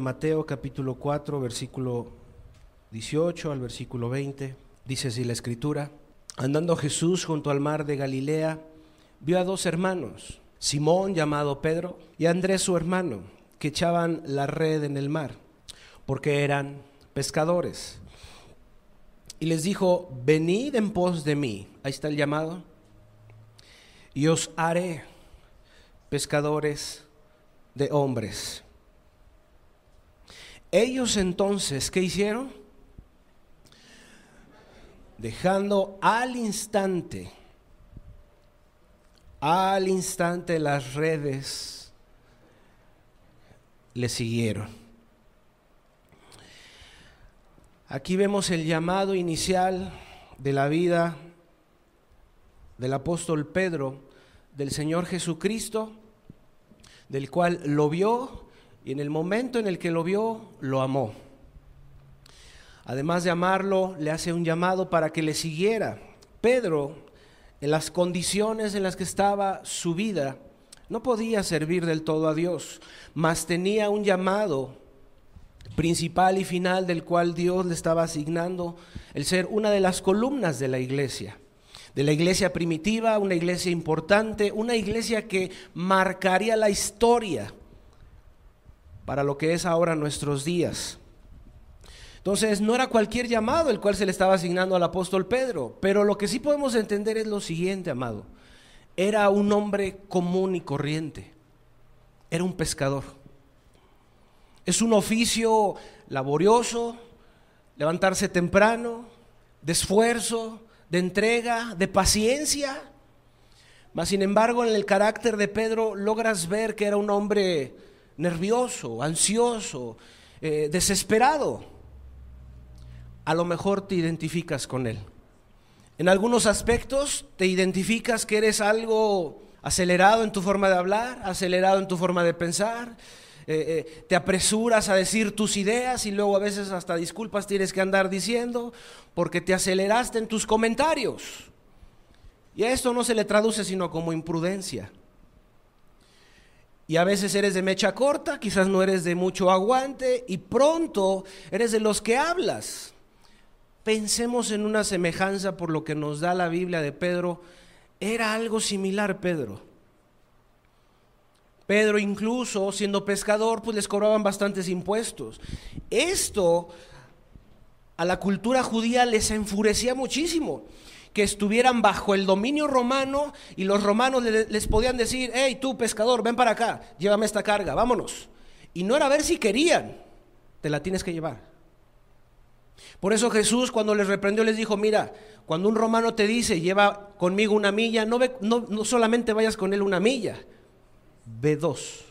Mateo capítulo 4, versículo 18 al versículo 20, dice así la escritura: andando Jesús junto al mar de Galilea, vio a dos hermanos, Simón llamado Pedro y Andrés su hermano, que echaban la red en el mar, porque eran pescadores. Y les dijo: venid en pos de mí, ahí está el llamado, y os haré pescadores de hombres. Ellos entonces, ¿qué hicieron? Dejando al instante las redes, le siguieron. Aquí vemos el llamado inicial de la vida del apóstol Pedro, del Señor Jesucristo, del cual lo vio, y en el momento en el que lo vio, lo amó. Además de amarlo, le hace un llamado para que le siguiera. Pedro, en las condiciones en las que estaba su vida, no podía servir del todo a Dios, mas tenía un llamado principal y final del cual Dios le estaba asignando el ser una de las columnas de la iglesia primitiva, una iglesia importante, una iglesia que marcaría la historia para lo que es ahora nuestros días. Entonces no era cualquier llamado el cual se le estaba asignando al apóstol Pedro, pero lo que sí podemos entender es lo siguiente, amado: era un hombre común y corriente, era un pescador. Es un oficio laborioso, levantarse temprano, de esfuerzo, de entrega, de paciencia. Mas sin embargo, en el carácter de Pedro logras ver que era un hombre nervioso, ansioso, desesperado. A lo mejor te identificas con él. En algunos aspectos te identificas que eres algo acelerado en tu forma de hablar, acelerado en tu forma de pensar. Te apresuras a decir tus ideas y luego a veces hasta disculpas tienes que andar diciendo porque te aceleraste en tus comentarios. Y a esto no se le traduce sino como imprudencia. Y a veces eres de mecha corta, quizás no eres de mucho aguante y pronto eres de los que hablas. Pensemos en una semejanza por lo que nos da la Biblia de Pedro. Era algo similar Pedro. Pedro, incluso siendo pescador, pues les cobraban bastantes impuestos. Esto a la cultura judía les enfurecía muchísimo, que estuvieran bajo el dominio romano y los romanos les podían decir: hey, tú pescador, ven para acá, llévame esta carga, vámonos. Y no era ver si querían, te la tienes que llevar. Por eso Jesús, cuando les reprendió, les dijo: mira, cuando un romano te dice lleva conmigo una milla, no solamente vayas con él una milla, ve 2.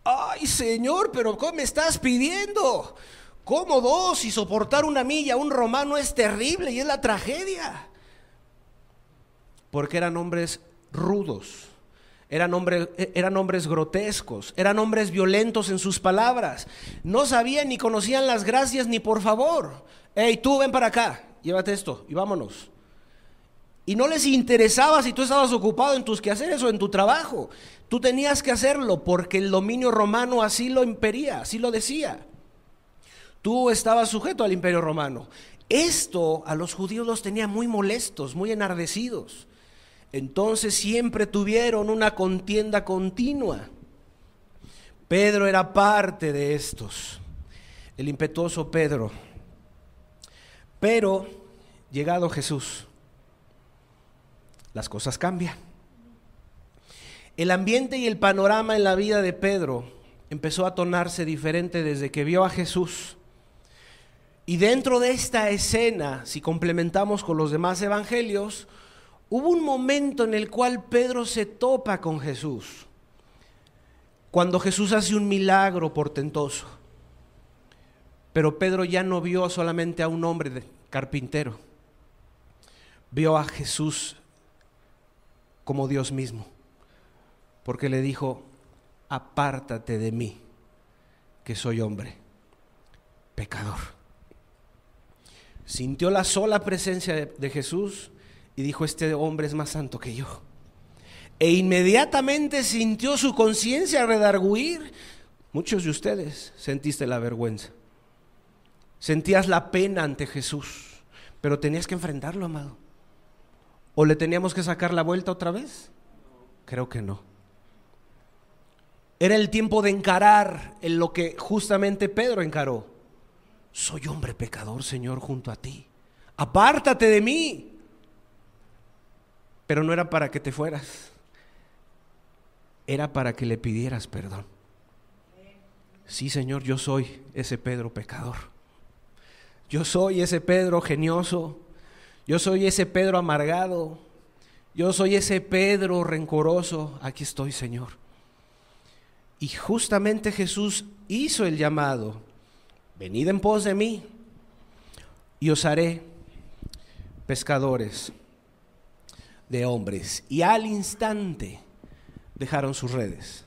Ay, Señor, pero ¿cómo me estás pidiendo? ¿Cómo 2? Y soportar una milla a un romano es terrible y es la tragedia. Porque eran hombres rudos, eran hombres grotescos, eran hombres violentos en sus palabras. No sabían ni conocían las gracias ni por favor. Hey, tú ven para acá, llévate esto y vámonos. Y no les interesaba si tú estabas ocupado en tus quehaceres o en tu trabajo. Tú tenías que hacerlo porque el dominio romano así lo impería, así lo decía. Tú estabas sujeto al imperio romano. Esto a los judíos los tenía muy molestos, muy enardecidos. Entonces siempre tuvieron una contienda continua. Pedro era parte de estos, el impetuoso Pedro. Pero llegado Jesús, las cosas cambian. El ambiente y el panorama en la vida de Pedro empezó a tornarse diferente desde que vio a Jesús. Y dentro de esta escena, si complementamos con los demás evangelios, hubo un momento en el cual Pedro se topa con Jesús, cuando Jesús hace un milagro portentoso. Pero Pedro ya no vio solamente a un hombre carpintero, vio a Jesús como Dios mismo, porque le dijo: apártate de mí, que soy hombre pecador. Sintió la sola presencia de Jesús y dijo: este hombre es más santo que yo. E inmediatamente sintió su conciencia redarguir. Muchos de ustedes sentiste la vergüenza, sentías la pena ante Jesús, pero tenías que enfrentarlo, amado. ¿O le teníamos que sacar la vuelta otra vez? Creo que no. Era el tiempo de encarar en lo que justamente Pedro encaró. Soy hombre pecador, Señor, junto a ti. Apártate de mí. Pero no era para que te fueras, era para que le pidieras perdón. Sí, Señor, yo soy ese Pedro pecador. Yo soy ese Pedro genioso. Yo soy ese Pedro amargado. Yo soy ese Pedro rencoroso. Aquí estoy, Señor. Y justamente Jesús hizo el llamado: venid en pos de mí y os haré pescadores de hombres. Y al instante dejaron sus redes.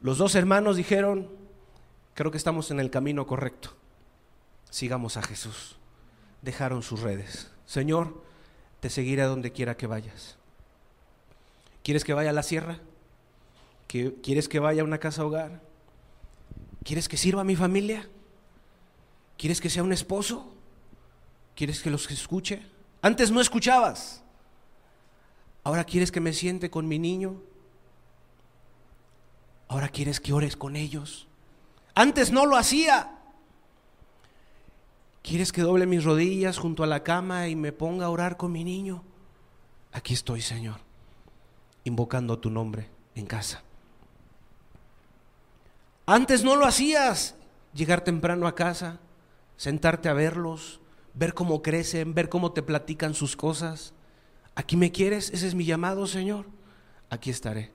Los dos hermanos dijeron: creo que estamos en el camino correcto, sigamos a Jesús. Dejaron sus redes. Señor, te seguiré a donde quiera que vayas. ¿Quieres que vaya a la sierra? ¿Quieres que vaya a una casa hogar? ¿Quieres que sirva a mi familia? ¿Quieres que sea un esposo? ¿Quieres que los escuche? Antes no escuchabas. Ahora quieres que me siente con mi niño. Ahora quieres que ores con ellos. Antes no lo hacía. ¿Quieres que doble mis rodillas junto a la cama y me ponga a orar con mi niño? Aquí estoy, Señor, invocando tu nombre en casa. Antes no lo hacías. Llegar temprano a casa, sentarte a verlos, ver cómo crecen, ver cómo te platican sus cosas. ¿Aquí me quieres? Ese es mi llamado, Señor. Aquí estaré.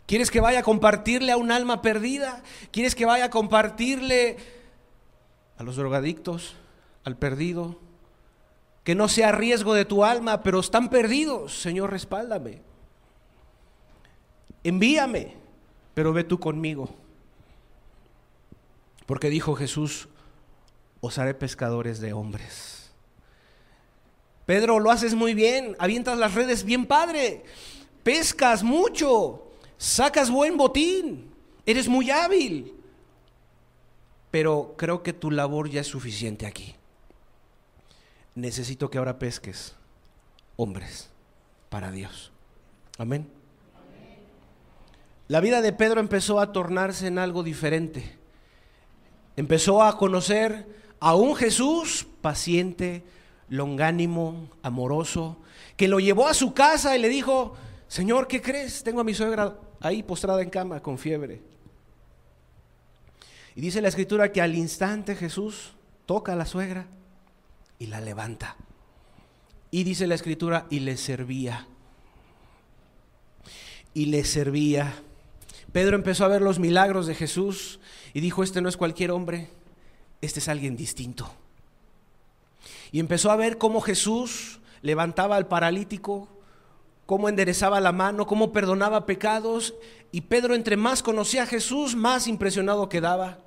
¿Quieres que vaya a compartirle a un alma perdida? ¿Quieres que vaya a compartirle a los drogadictos, al perdido? Que no sea riesgo de tu alma, pero están perdidos. Señor, respáldame. Envíame, pero ve tú conmigo. Porque dijo Jesús: os haré pescadores de hombres. Pedro, lo haces muy bien, avientas las redes bien padre, pescas mucho, sacas buen botín, eres muy hábil, pero creo que tu labor ya es suficiente aquí. Necesito que ahora pesques hombres para Dios. Amén. La vida de Pedro empezó a tornarse en algo diferente. Empezó a conocer a un Jesús paciente, longánimo, amoroso, que lo llevó a su casa y le dijo: Señor, ¿qué crees? Tengo a mi suegra ahí postrada en cama con fiebre. Y dice la Escritura que al instante Jesús toca a la suegra y la levanta. Y dice la Escritura, y le servía. Y le servía. Pedro empezó a ver los milagros de Jesús y dijo: este no es cualquier hombre, este es alguien distinto. Y empezó a ver cómo Jesús levantaba al paralítico, cómo enderezaba la mano, cómo perdonaba pecados. Y Pedro, entre más conocía a Jesús, más impresionado quedaba.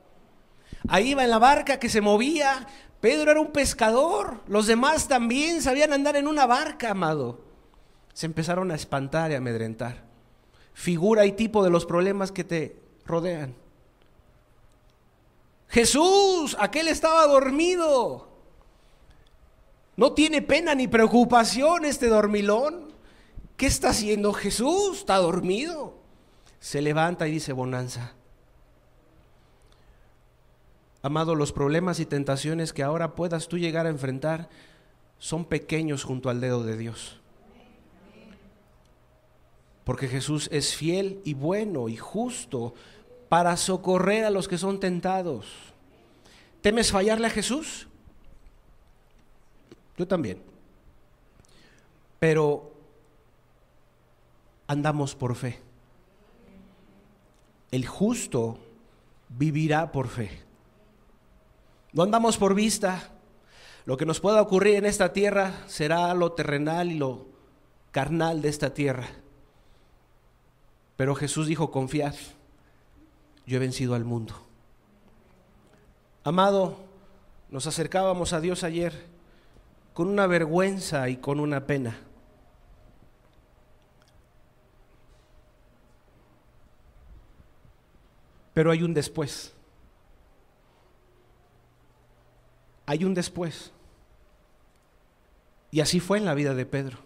Ahí iba en la barca que se movía. Pedro era un pescador, los demás también sabían andar en una barca, amado. Se empezaron a espantar y a amedrentar. Figura y tipo de los problemas que te rodean. Jesús, aquel estaba dormido. No tiene pena ni preocupación este dormilón. ¿Qué está haciendo Jesús? Está dormido. Se levanta y dice: bonanza. Amado, los problemas y tentaciones que ahora puedas tú llegar a enfrentar son pequeños junto al dedo de Dios. Porque Jesús es fiel y bueno y justo para socorrer a los que son tentados. ¿Temes fallarle a Jesús? Yo también. Pero andamos por fe. El justo vivirá por fe. No andamos por vista. Lo que nos pueda ocurrir en esta tierra será lo terrenal y lo carnal de esta tierra. Pero Jesús dijo: confiad, yo he vencido al mundo. Amado, nos acercábamos a Dios ayer con una vergüenza y con una pena. Pero hay un después. Hay un después. Y así fue en la vida de Pedro.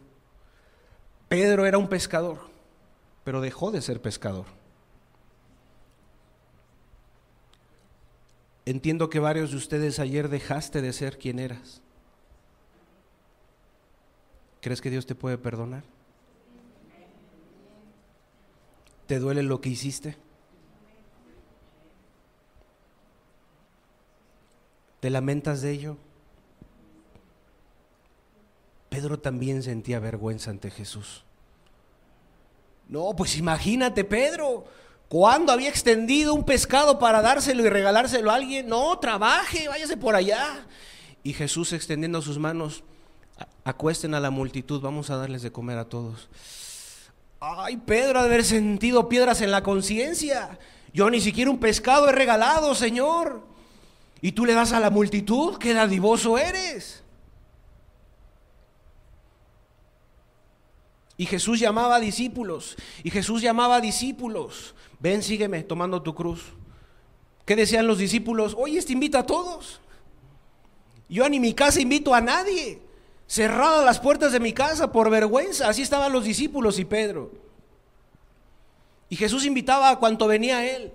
Pedro era un pescador, pero dejó de ser pescador. Entiendo que varios de ustedes ayer dejaste de ser quien eras. ¿Crees que Dios te puede perdonar? ¿Te duele lo que hiciste? ¿Te lamentas de ello? Pedro también sentía vergüenza ante Jesús. No, pues imagínate, Pedro, ¿cuándo había extendido un pescado para dárselo y regalárselo a alguien? No, trabaje, váyase por allá. Y Jesús extendiendo sus manos, acuesten a la multitud, vamos a darles de comer a todos. Ay, Pedro ha de haber sentido piedras en la conciencia. Yo ni siquiera un pescado he regalado, Señor. ¿Y tú le das a la multitud? ¡Qué dadivoso eres! Y Jesús llamaba a discípulos. Ven, sígueme, tomando tu cruz. ¿Qué decían los discípulos? Oye, te invita a todos. Yo ni mi casa invito a nadie. Cerradas las puertas de mi casa por vergüenza. Así estaban los discípulos y Pedro. Y Jesús invitaba a cuanto venía a él.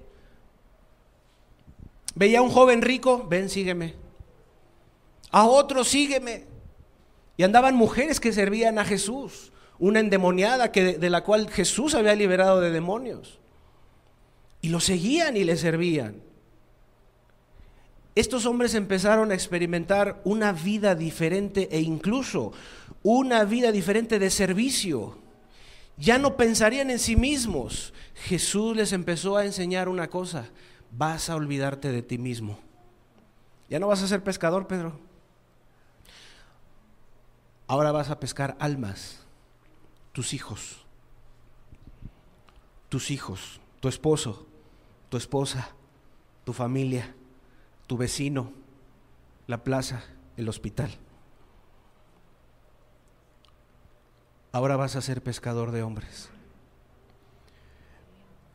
Veía a un joven rico, ven, sígueme. A otro, sígueme. Y andaban mujeres que servían a Jesús. Una endemoniada de la cual Jesús había liberado de demonios. Y lo seguían y le servían. Estos hombres empezaron a experimentar una vida diferente e incluso una vida diferente de servicio. Ya no pensarían en sí mismos. Jesús les empezó a enseñar una cosa: vas a olvidarte de ti mismo. Ya no vas a ser pescador, Pedro. Ahora vas a pescar almas. Tus hijos, tu esposo, tu esposa, tu familia, tu vecino, la plaza, el hospital. Ahora vas a ser pescador de hombres.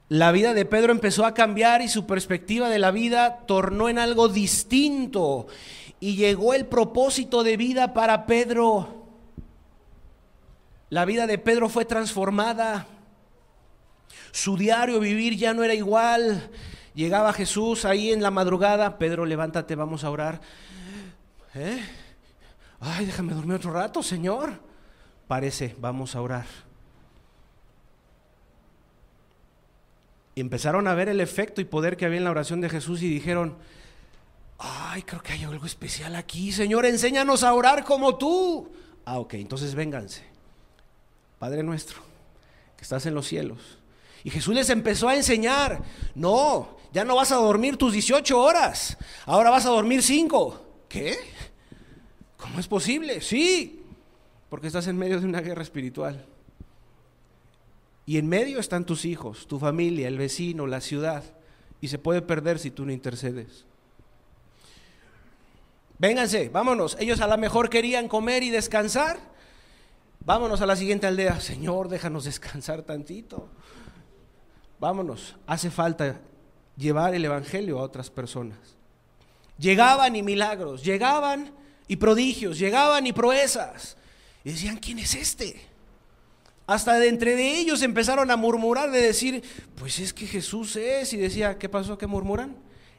La vida de Pedro empezó a cambiar y su perspectiva de la vida tornó en algo distinto. Y llegó el propósito de vida para Pedro. La vida de Pedro fue transformada. Su diario vivir ya no era igual. Llegaba Jesús ahí en la madrugada. Pedro, levántate, vamos a orar. Ay, déjame dormir otro rato, Señor. Parece, vamos a orar. Y empezaron a ver el efecto y poder que había en la oración de Jesús y dijeron: ay, creo que hay algo especial aquí, Señor, enséñanos a orar como tú. Ok, entonces vénganse. Padre nuestro, que estás en los cielos. Y Jesús les empezó a enseñar: no, ya no vas a dormir tus 18 horas, ahora vas a dormir 5. ¿Qué? ¿Cómo es posible? Sí, porque estás en medio de una guerra espiritual. Y en medio están tus hijos, tu familia, el vecino, la ciudad. Y se puede perder si tú no intercedes. Vénganse, vámonos. Ellos a lo mejor querían comer y descansar. Vámonos a la siguiente aldea. Señor, déjanos descansar tantito. Vámonos. Hace falta llevar el evangelio a otras personas. Llegaban y milagros, llegaban y prodigios, llegaban y proezas. Y decían: ¿quién es este? Hasta de entre de ellos empezaron a murmurar, de decir: pues es que Jesús es. Y decía: ¿qué pasó? ¿Qué murmuran?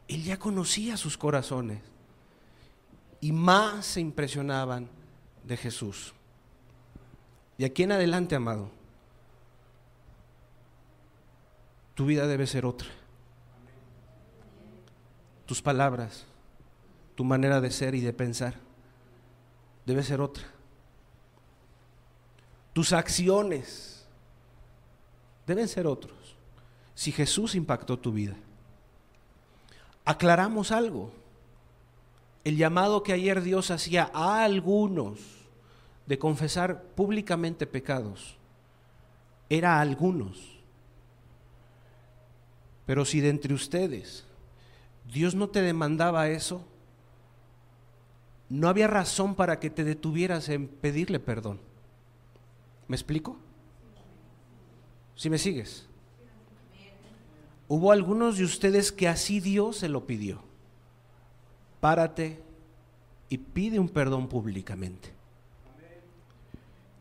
Él ya conocía sus corazones. Y más se impresionaban de Jesús. De aquí en adelante, amado, tu vida debe ser otra. Tus palabras, tu manera de ser y de pensar debe ser otra. Tus acciones deben ser otros. Si Jesús impactó tu vida. Aclaramos algo. El llamado que ayer Dios hacía a algunos de confesar públicamente pecados era a algunos. Pero si de entre ustedes Dios no te demandaba eso, no había razón para que te detuvieras en pedirle perdón. ¿Me explico? ¿Sí me sigues? Hubo algunos de ustedes que así Dios se lo pidió. Párate y pide un perdón públicamente.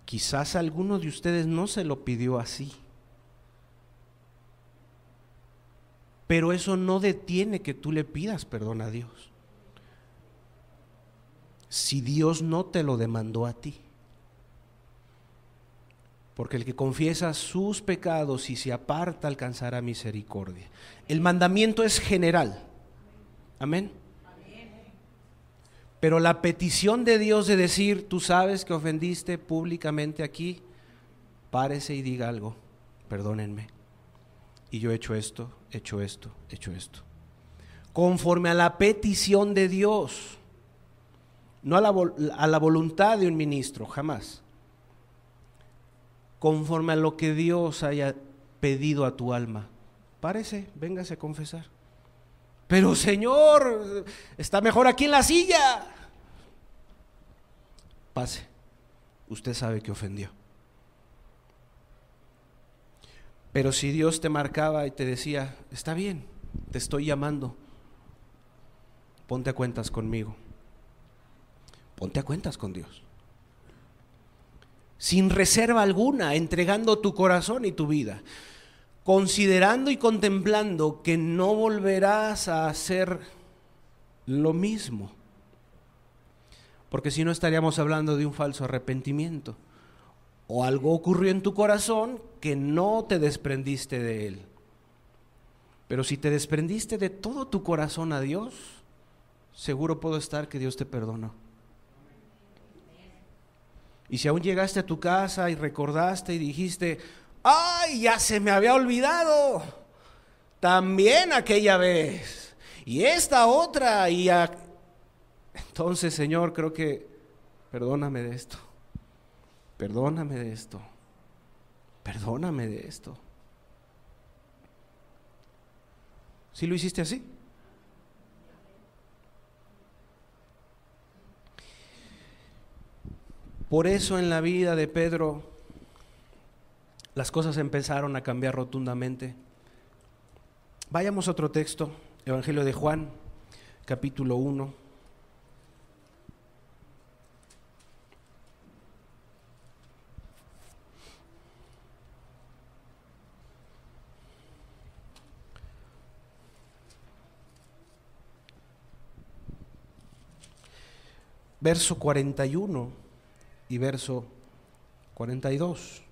Quizás alguno de ustedes no se lo pidió así. Pero eso no detiene que tú le pidas perdón a Dios. Si Dios no te lo demandó a ti. Porque el que confiesa sus pecados y se aparta alcanzará misericordia. El mandamiento es general. Amén. Pero la petición de Dios de decir, tú sabes que ofendiste públicamente aquí, párese y diga algo, perdónenme. Y yo he hecho esto, hecho esto, hecho esto. Conforme a la petición de Dios, no a la voluntad de un ministro, jamás. Conforme a lo que Dios haya pedido a tu alma. Párese, véngase a confesar. Pero Señor, está mejor aquí en la silla. Pase, usted sabe que ofendió. Pero si Dios te marcaba y te decía, está bien, te estoy llamando, ponte a cuentas conmigo. Ponte a cuentas con Dios. Sin reserva alguna, entregando tu corazón y tu vida, considerando y contemplando que no volverás a hacer lo mismo, porque si no estaríamos hablando de un falso arrepentimiento, o algo ocurrió en tu corazón que no te desprendiste de él. Pero si te desprendiste de todo tu corazón a Dios, seguro puedo estar que Dios te perdonó. Y si aún llegaste a tu casa y recordaste y dijiste, ¡ay, ya se me había olvidado! También aquella vez, y esta otra, entonces, Señor, creo que perdóname de esto, perdóname de esto, perdóname de esto. ¿Sí lo hiciste así? Por eso en la vida de Pedro las cosas empezaron a cambiar rotundamente. Vayamos a otro texto, Evangelio de Juan, capítulo 1. Verso 41 y verso 42.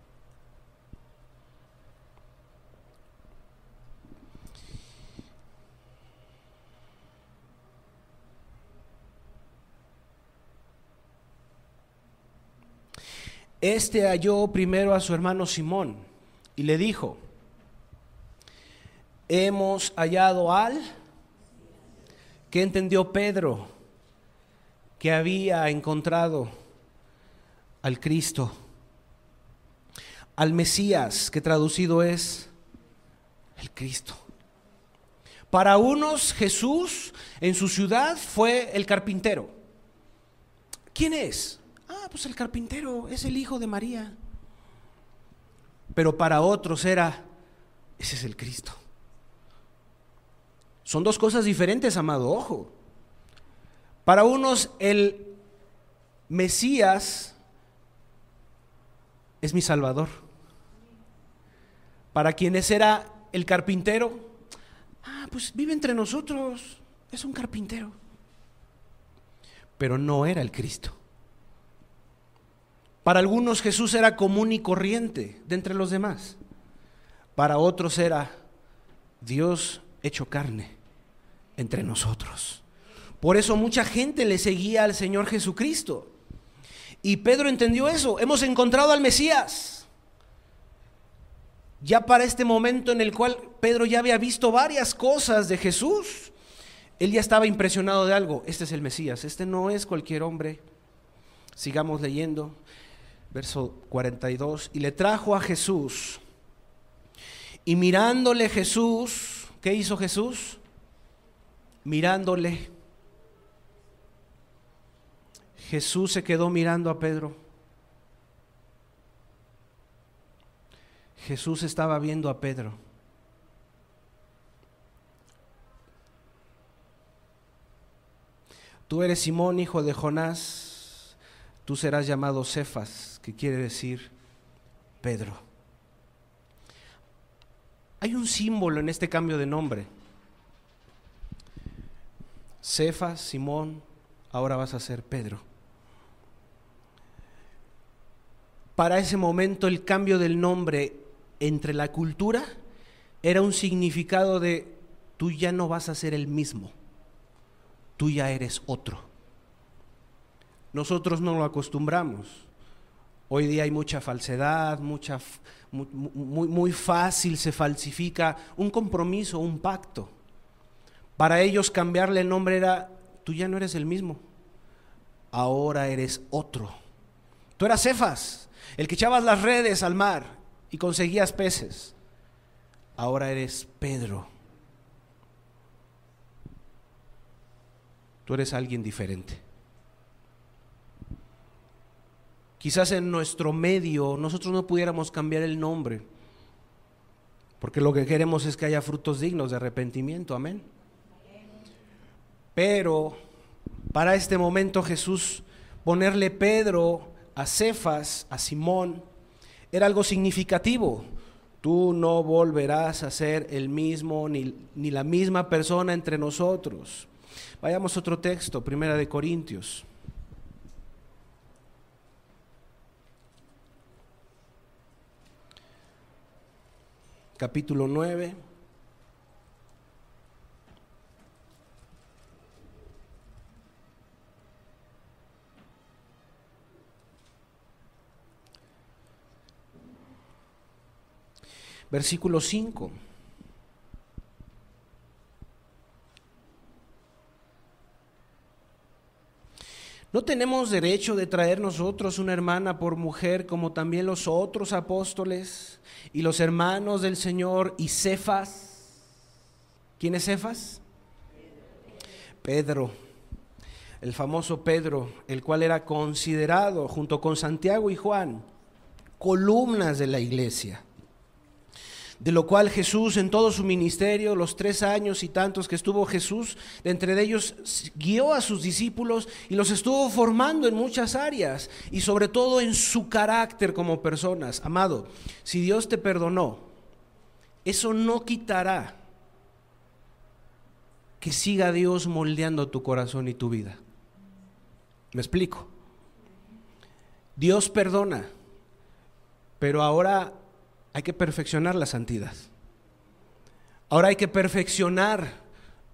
Este halló primero a su hermano Simón y le dijo, hemos hallado al... ¿Qué entendió Pedro? Que había encontrado al Cristo, al Mesías, que traducido es el Cristo. Para unos, Jesús en su ciudad fue el carpintero. ¿Quién es? Pues el carpintero, es el hijo de María. Pero para otros ese es el Cristo. Son dos cosas diferentes, amado, ojo. Para unos el Mesías es mi Salvador. Para quienes era el carpintero, pues vive entre nosotros, es un carpintero. Pero no era el Cristo. Para algunos Jesús era común y corriente de entre los demás. Para otros era Dios hecho carne entre nosotros. Por eso mucha gente le seguía al Señor Jesucristo. Y Pedro entendió eso. Hemos encontrado al Mesías. Ya para este momento en el cual Pedro ya había visto varias cosas de Jesús, él ya estaba impresionado de algo. Este es el Mesías, este no es cualquier hombre. Sigamos leyendo. Verso 42. Y le trajo a Jesús. Y mirándole Jesús, ¿qué hizo Jesús? Mirándole. Jesús se quedó mirando a Pedro. Jesús estaba viendo a Pedro. tú eres Simón, hijo de Jonás, tú serás llamado Cefas, que quiere decir Pedro. Hay un símbolo en este cambio de nombre. Cefas, Simón, ahora vas a ser Pedro. Para ese momento el cambio del nombre entre la cultura era un significado de tú ya no vas a ser el mismo, tú ya eres otro. Nosotros no lo acostumbramos. Hoy día hay mucha falsedad, muy fácil se falsifica un compromiso, un pacto. Para ellos cambiarle el nombre era, tú ya no eres el mismo, ahora eres otro. Tú eras Cefas, el que echabas las redes al mar y conseguías peces. Ahora eres Pedro. Tú eres alguien diferente. Quizás en nuestro medio nosotros no pudiéramos cambiar el nombre, porque lo que queremos es que haya frutos dignos de arrepentimiento, amén. Pero para este momento Jesús ponerle Pedro a Cefas, a Simón, era algo significativo. Tú no volverás a ser el mismo ni la misma persona entre nosotros. Vayamos a otro texto, 1 Corintios. Capítulo 9. Versículo 5. ¿No tenemos derecho de traer nosotros una hermana por mujer como también los otros apóstoles y los hermanos del Señor y Cefas? ¿Quién es Cefas? Pedro, el famoso Pedro, el cual era considerado junto con Santiago y Juan columnas de la iglesia. De lo cual Jesús en todo su ministerio, los 3 años y tantos que estuvo Jesús, de entre ellos guió a sus discípulos y los estuvo formando en muchas áreas y sobre todo en su carácter como personas. Amado, si Dios te perdonó, eso no quitará que siga Dios moldeando tu corazón y tu vida. ¿Me explico? Dios perdona, pero ahora hay que perfeccionar la santidad. Ahora hay que perfeccionar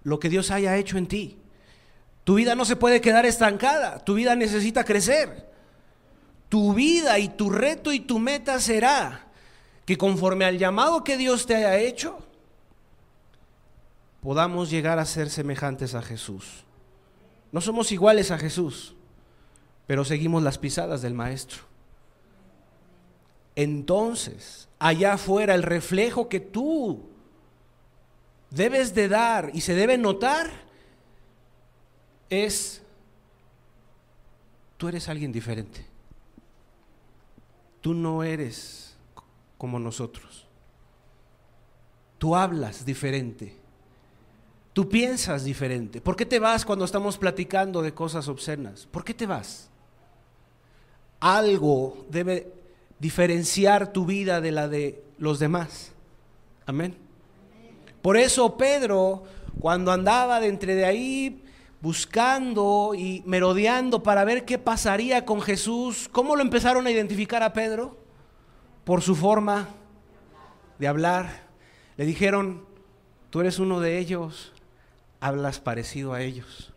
lo que Dios haya hecho en ti. Tu vida no se puede quedar estancada, tu vida necesita crecer. Tu vida y tu reto y tu meta será que conforme al llamado que Dios te haya hecho, podamos llegar a ser semejantes a Jesús. No somos iguales a Jesús, pero seguimos las pisadas del Maestro. Entonces, allá afuera el reflejo que tú debes de dar y se debe notar es, tú eres alguien diferente. Tú no eres como nosotros. Tú hablas diferente. Tú piensas diferente. ¿Por qué te vas cuando estamos platicando de cosas obscenas? ¿Por qué te vas? Algo debe diferenciar tu vida de la de los demás. Amén. Por eso Pedro, cuando andaba de entre de ahí buscando y merodeando para ver qué pasaría con Jesús, ¿cómo lo empezaron a identificar a Pedro? Por su forma de hablar. Le dijeron, tú eres uno de ellos, hablas parecido a ellos.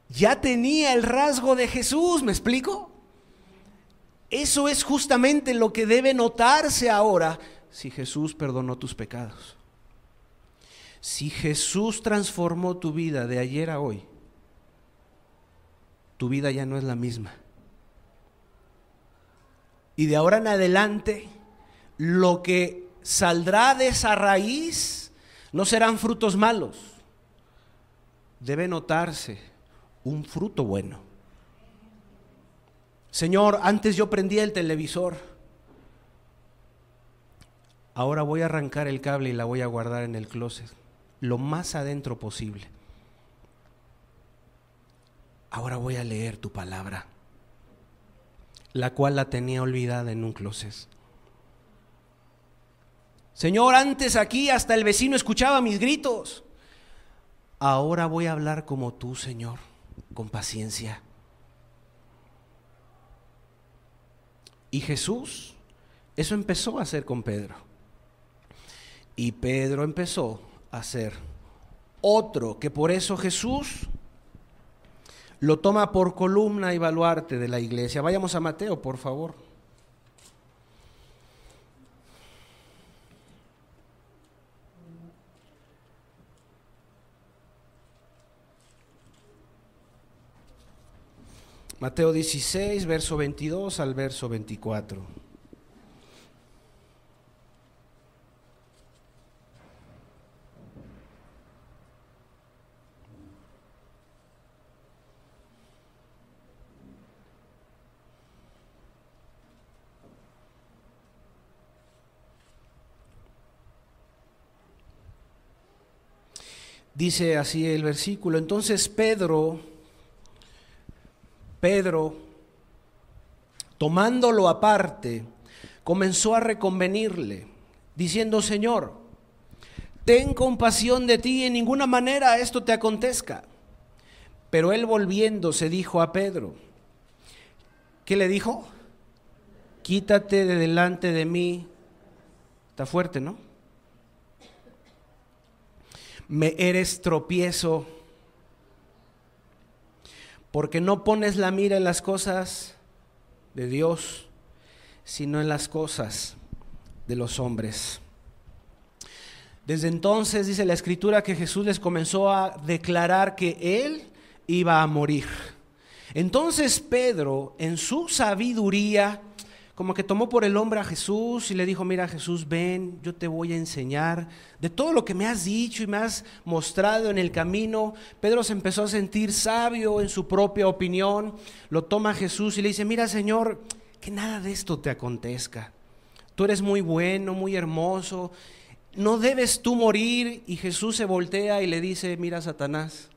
Ya tenía el rasgo de Jesús, ¿me explico? Eso es justamente lo que debe notarse ahora si Jesús perdonó tus pecados. Si Jesús transformó tu vida de ayer a hoy, tu vida ya no es la misma. Y de ahora en adelante, lo que saldrá de esa raíz no serán frutos malos. Debe notarse un fruto bueno. Señor, antes yo prendía el televisor, ahora voy a arrancar el cable y la voy a guardar en el closet, lo más adentro posible. ahora voy a leer tu palabra, la cual la tenía olvidada en un closet. Señor, antes aquí hasta el vecino escuchaba mis gritos. Ahora voy a hablar como tú, Señor, con paciencia. Y Jesús, eso empezó a hacer con Pedro. Y Pedro empezó a hacer otro, que por eso Jesús lo toma por columna y baluarte de la iglesia. Vayamos a Mateo, por favor. Mateo 16, verso 22 al verso 24. Dice así el versículo: entonces Pedro, tomándolo aparte, comenzó a reconvenirle, diciendo: Señor, ten compasión de ti, en ninguna manera esto te acontezca. Pero él, volviéndose, dijo a Pedro, ¿qué le dijo? Quítate de delante de mí. Está fuerte, ¿no? Me eres tropiezo, porque no pones la mira en las cosas de Dios, sino en las cosas de los hombres. Desde entonces dice la Escritura que Jesús les comenzó a declarar que Él iba a morir. Entonces Pedro, en su sabiduría, como que tomó por el hombro a Jesús y le dijo: mira, Jesús, ven, yo te voy a enseñar de todo lo que me has dicho y me has mostrado en el camino. Pedro se empezó a sentir sabio en su propia opinión. Lo toma Jesús y le dice: mira, Señor, que nada de esto te acontezca. Tú eres muy bueno, muy hermoso, no debes tú morir. Y Jesús se voltea y le dice: mira, Satanás,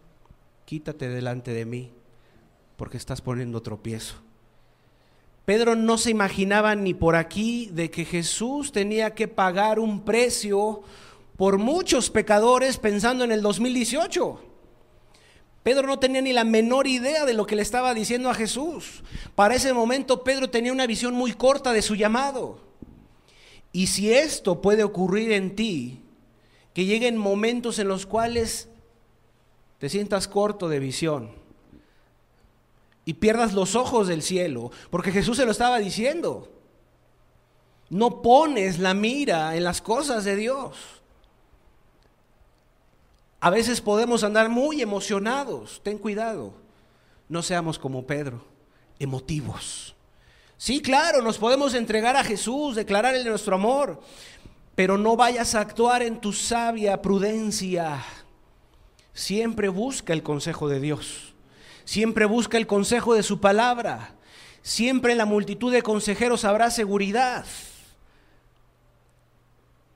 quítate delante de mí, porque estás poniendo tropiezo. Pedro no se imaginaba ni por aquí de que Jesús tenía que pagar un precio por muchos pecadores, pensando en el 2018. Pedro no tenía ni la menor idea de lo que le estaba diciendo a Jesús. Para ese momento Pedro tenía una visión muy corta de su llamado. Y si esto puede ocurrir en ti, que lleguen momentos en los cuales te sientas corto de visión y pierdas los ojos del cielo, porque Jesús se lo estaba diciendo. No pones la mira en las cosas de Dios. A veces podemos andar muy emocionados. Ten cuidado, no seamos como Pedro, emotivos. Sí, claro, nos podemos entregar a Jesús, declararle nuestro amor, pero no vayas a actuar en tu sabia prudencia. Siempre busca el consejo de Dios. Siempre busca el consejo de su palabra. Siempre en la multitud de consejeros habrá seguridad.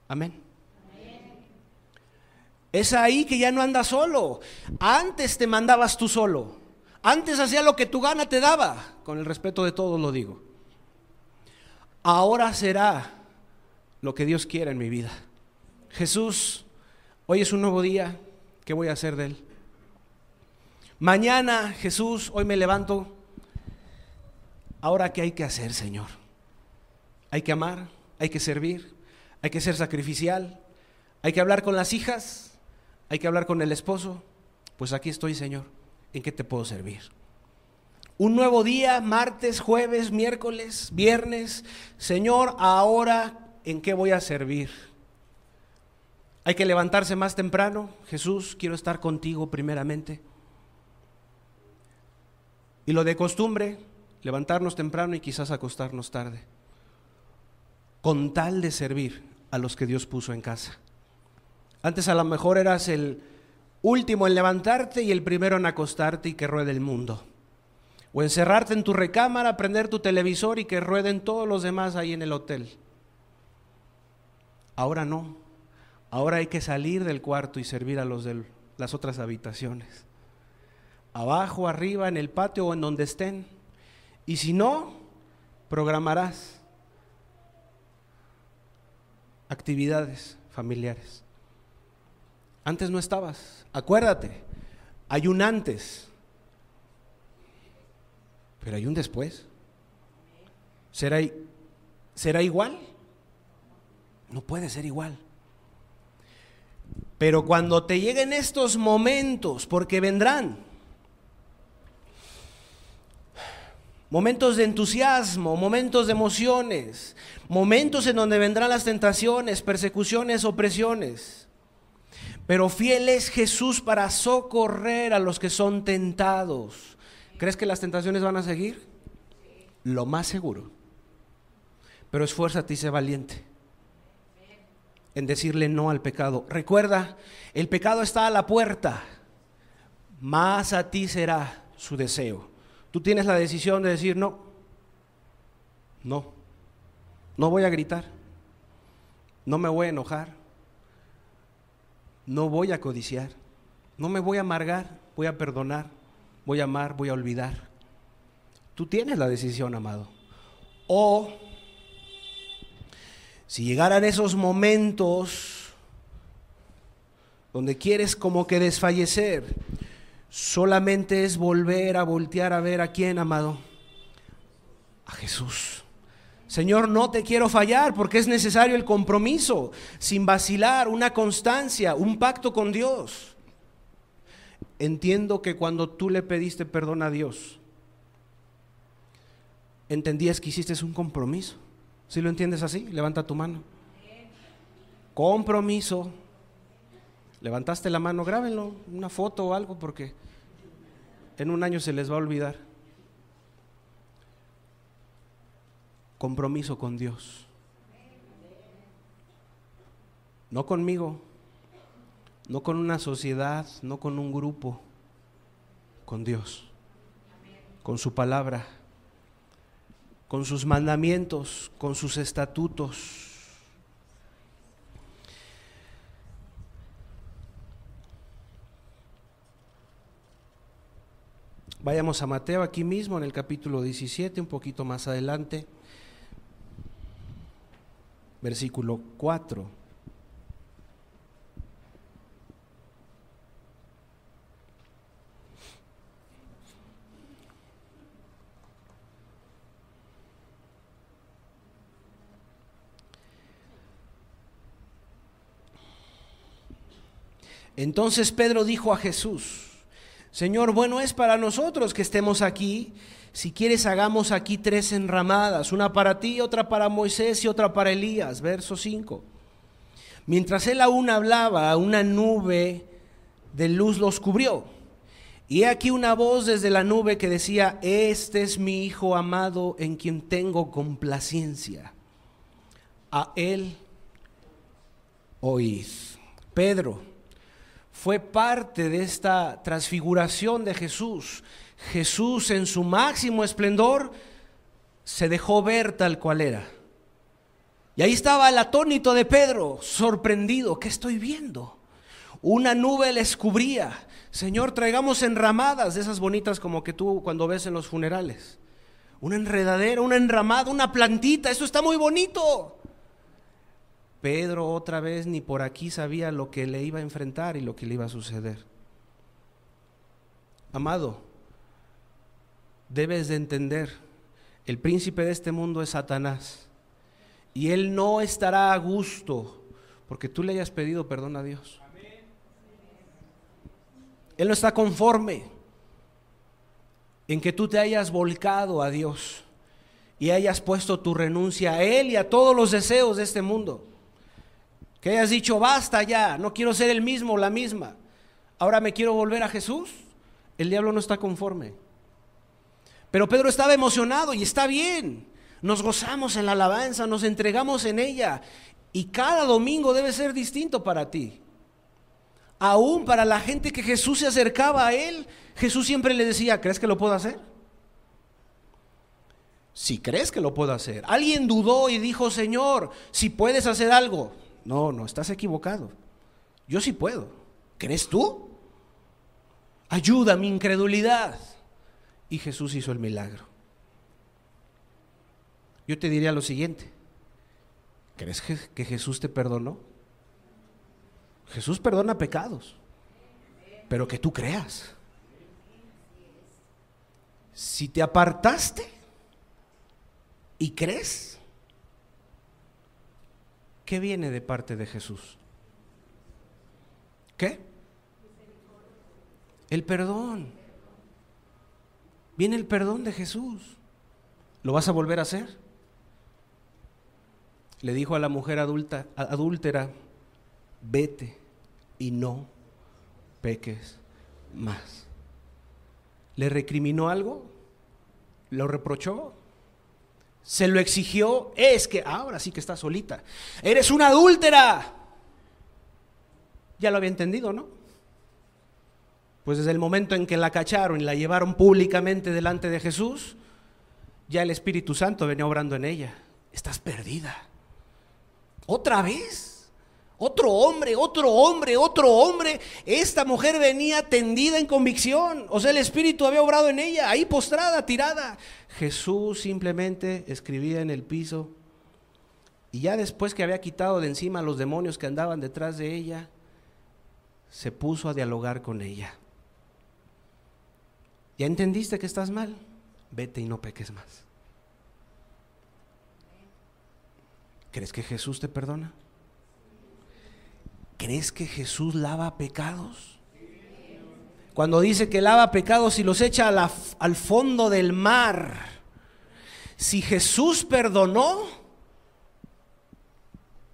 Amén. Es ahí que ya no andas solo. Antes te mandabas tú solo. Antes hacía lo que tu gana te daba. Con el respeto de todos lo digo. Ahora será lo que Dios quiera en mi vida. Jesús, hoy es un nuevo día. ¿Qué voy a hacer de él? Mañana, Jesús, hoy me levanto. Ahora, ¿qué hay que hacer, Señor? Hay que amar, hay que servir, hay que ser sacrificial, hay que hablar con las hijas, hay que hablar con el esposo. Pues aquí estoy, Señor. ¿En qué te puedo servir? Un nuevo día, martes, jueves, miércoles, viernes. Señor, ahora, ¿en qué voy a servir? Hay que levantarse más temprano. Jesús, quiero estar contigo primeramente. Y lo de costumbre, levantarnos temprano y quizás acostarnos tarde, con tal de servir a los que Dios puso en casa. Antes a lo mejor eras el último en levantarte y el primero en acostarte y que ruede el mundo. O encerrarte en tu recámara, prender tu televisor y que rueden todos los demás ahí en el hotel. Ahora no. Ahora hay que salir del cuarto y servir a los de las otras habitaciones. abajo, arriba, en el patio o en donde estén. Y si no, programarás actividades familiares. Antes no estabas, acuérdate, hay un antes, pero hay un después. ¿Será igual? No puede ser igual. Pero cuando te lleguen estos momentos, porque vendrán momentos de entusiasmo, momentos de emociones, momentos en donde vendrán las tentaciones, persecuciones, opresiones, pero fiel es Jesús para socorrer a los que son tentados. ¿Crees que las tentaciones van a seguir? Lo más seguro. Pero esfuérzate y sé valiente en decirle no al pecado. Recuerda, el pecado está a la puerta, más a ti será su deseo. Tú tienes la decisión de decir no voy a gritar, no me voy a enojar, no voy a codiciar, no me voy a amargar, voy a perdonar, voy a amar, voy a olvidar. Tú tienes la decisión, amado. O si llegaran esos momentos donde quieres como que desfallecer, solamente es volver a voltear a ver a quién, amado, a Jesús. Señor, no te quiero fallar porque es necesario el compromiso, sin vacilar, una constancia, un pacto con Dios. Entiendo que cuando tú le pediste perdón a Dios, entendías que hiciste un compromiso. ¿Sí lo entiendes así? Levanta tu mano. Compromiso. Levantaste la mano, grábenlo, una foto o algo, porque en un año se les va a olvidar. Compromiso con Dios. No conmigo, no con una sociedad, no con un grupo, con Dios, con su palabra, con sus mandamientos, con sus estatutos. Vayamos a Mateo aquí mismo en el capítulo 17, un poquito más adelante, versículo 4. Entonces Pedro dijo a Jesús: Señor, bueno es para nosotros que estemos aquí. Si quieres, hagamos aquí 3 enramadas, una para ti, otra para Moisés y otra para Elías. Verso 5. Mientras él aún hablaba, una nube de luz los cubrió. Y he aquí una voz desde la nube que decía: Este es mi Hijo amado, en quien tengo complacencia. A él oíd. Pedro fue parte de esta transfiguración de Jesús. Jesús en su máximo esplendor se dejó ver tal cual era. Y ahí estaba el atónito de Pedro, sorprendido. ¿Qué estoy viendo? Una nube les cubría. Señor, traigamos enramadas de esas bonitas como que tú cuando ves en los funerales. Una enredadera, una enramada, una plantita, eso está muy bonito. Pedro otra vez ni por aquí sabía lo que le iba a enfrentar y lo que le iba a suceder. Amado, debes de entender, el príncipe de este mundo es Satanás, y él no estará a gusto porque tú le hayas pedido perdón a Dios. Él no está conforme en que tú te hayas volcado a Dios y hayas puesto tu renuncia a Él y a todos los deseos de este mundo. Que hayas dicho: basta ya, no quiero ser el mismo o la misma, ahora me quiero volver a Jesús. El diablo no está conforme. Pero Pedro estaba emocionado y está bien. Nos gozamos en la alabanza, nos entregamos en ella, y cada domingo debe ser distinto para ti. Aún para la gente que Jesús se acercaba a él, Jesús siempre le decía: ¿crees que lo puedo hacer? Si crees que lo puedo hacer. Alguien dudó y dijo: Señor, si puedes hacer algo. No, estás equivocado. Yo sí puedo. ¿Crees tú? ayuda mi incredulidad. Y Jesús hizo el milagro. Yo te diría lo siguiente: ¿crees que Jesús te perdonó? Jesús perdona pecados, pero que tú creas. Si te apartaste y crees, ¿qué viene de parte de Jesús? ¿Qué? El perdón. Viene el perdón de Jesús. ¿Lo vas a volver a hacer? Le dijo a la mujer adúltera: vete y no peques más. ¿Le recriminó algo? ¿Lo reprochó? ¿Se lo exigió? Es que ahora sí que estás solita. ¡Eres una adúltera! Ya lo había entendido, ¿no? Pues desde el momento en que la cacharon y la llevaron públicamente delante de Jesús, ya el Espíritu Santo venía obrando en ella. Estás perdida. ¿Otra vez? Otro hombre. Esta mujer venía tendida en convicción. O sea, el Espíritu había obrado en ella, ahí postrada, tirada. Jesús simplemente escribía en el piso. Y ya después que había quitado de encima a los demonios que andaban detrás de ella, se puso a dialogar con ella. ¿Ya entendiste que estás mal? Vete y no peques más. ¿Crees que Jesús te perdona? ¿Crees que Jesús lava pecados? Cuando dice que lava pecados y los echa al fondo del mar. Si Jesús perdonó,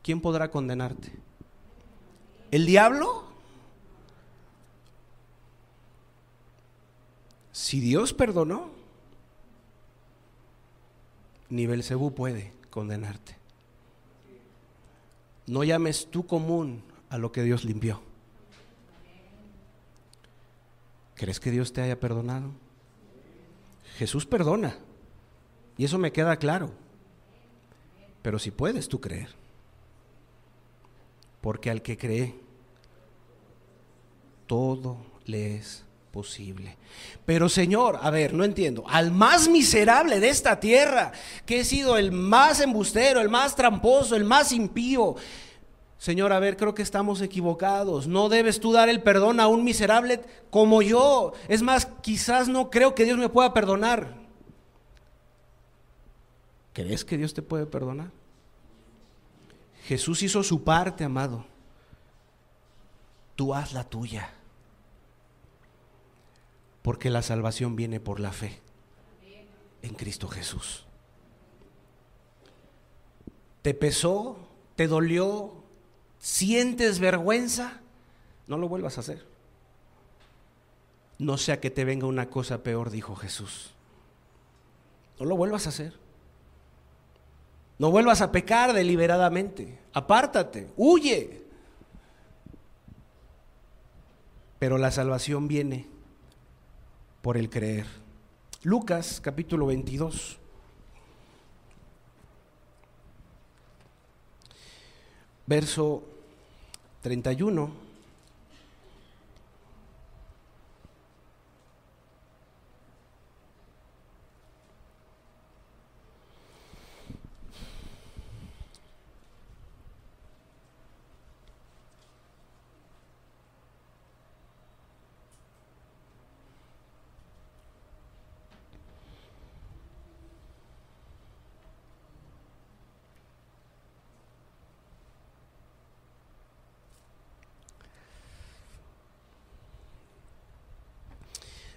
¿quién podrá condenarte? ¿El diablo? Si Dios perdonó, ni Belcebú puede condenarte. No llames tú común a lo que Dios limpió. ¿Crees que Dios te haya perdonado? Jesús perdona, y eso me queda claro. Pero si puedes tú creer, porque al que cree, todo le es posible. Pero Señor, a ver, no entiendo. Al más miserable de esta tierra, que he sido el más embustero, el más tramposo, el más impío, Señor, a ver, creo que estamos equivocados. No debes tú dar el perdón a un miserable como yo. Es más, quizás no creo que Dios me pueda perdonar. ¿Crees que Dios te puede perdonar? Jesús hizo su parte, amado. Tú haz la tuya. Porque la salvación viene por la fe en Cristo Jesús. ¿Te pesó? ¿Te dolió? ¿Sientes vergüenza? No lo vuelvas a hacer. No sea que te venga una cosa peor, dijo Jesús. No lo vuelvas a hacer. No vuelvas a pecar deliberadamente. Apártate, huye. Pero la salvación viene por el creer. Lucas capítulo 22. Verso 31.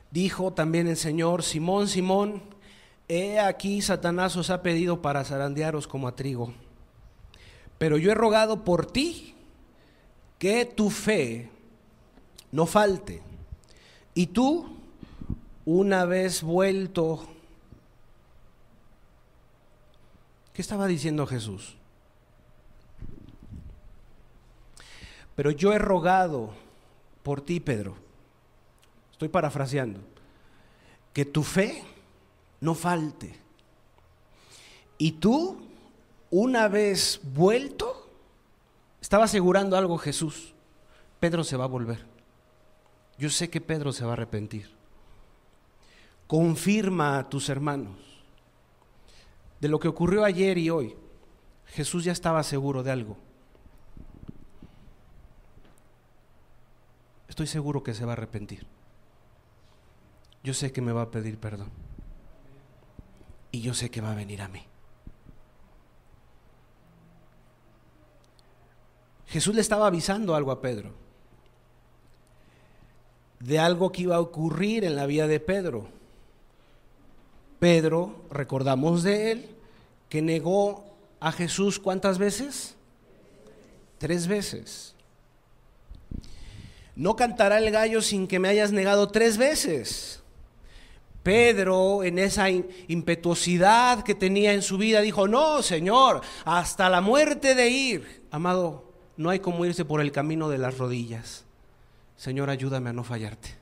Dijo también el Señor: Simón, Simón, he aquí Satanás os ha pedido para zarandearos como a trigo. Pero yo he rogado por ti que tu fe no falte. Y tú, una vez vuelto... ¿Qué estaba diciendo Jesús? Pero yo he rogado por ti, Pedro. Estoy parafraseando. Que tu fe no falte. Y tú, una vez vuelto, estaba asegurando algo Jesús. Pedro se va a volver. Yo sé que Pedro se va a arrepentir. Confirma a tus hermanos de lo que ocurrió ayer y hoy. Jesús ya estaba seguro de algo. Estoy seguro que se va a arrepentir. Yo sé que me va a pedir perdón. Y yo sé que va a venir a mí. Jesús le estaba avisando algo a Pedro, de algo que iba a ocurrir en la vida de Pedro. Pedro, recordamos de él, que negó a Jesús ¿cuántas veces? 3 veces. No cantará el gallo sin que me hayas negado 3 veces. Pedro, en esa impetuosidad que tenía en su vida, dijo: no, Señor, hasta la muerte de ir. Amado, no hay como irse por el camino de las rodillas. Señor, ayúdame a no fallarte.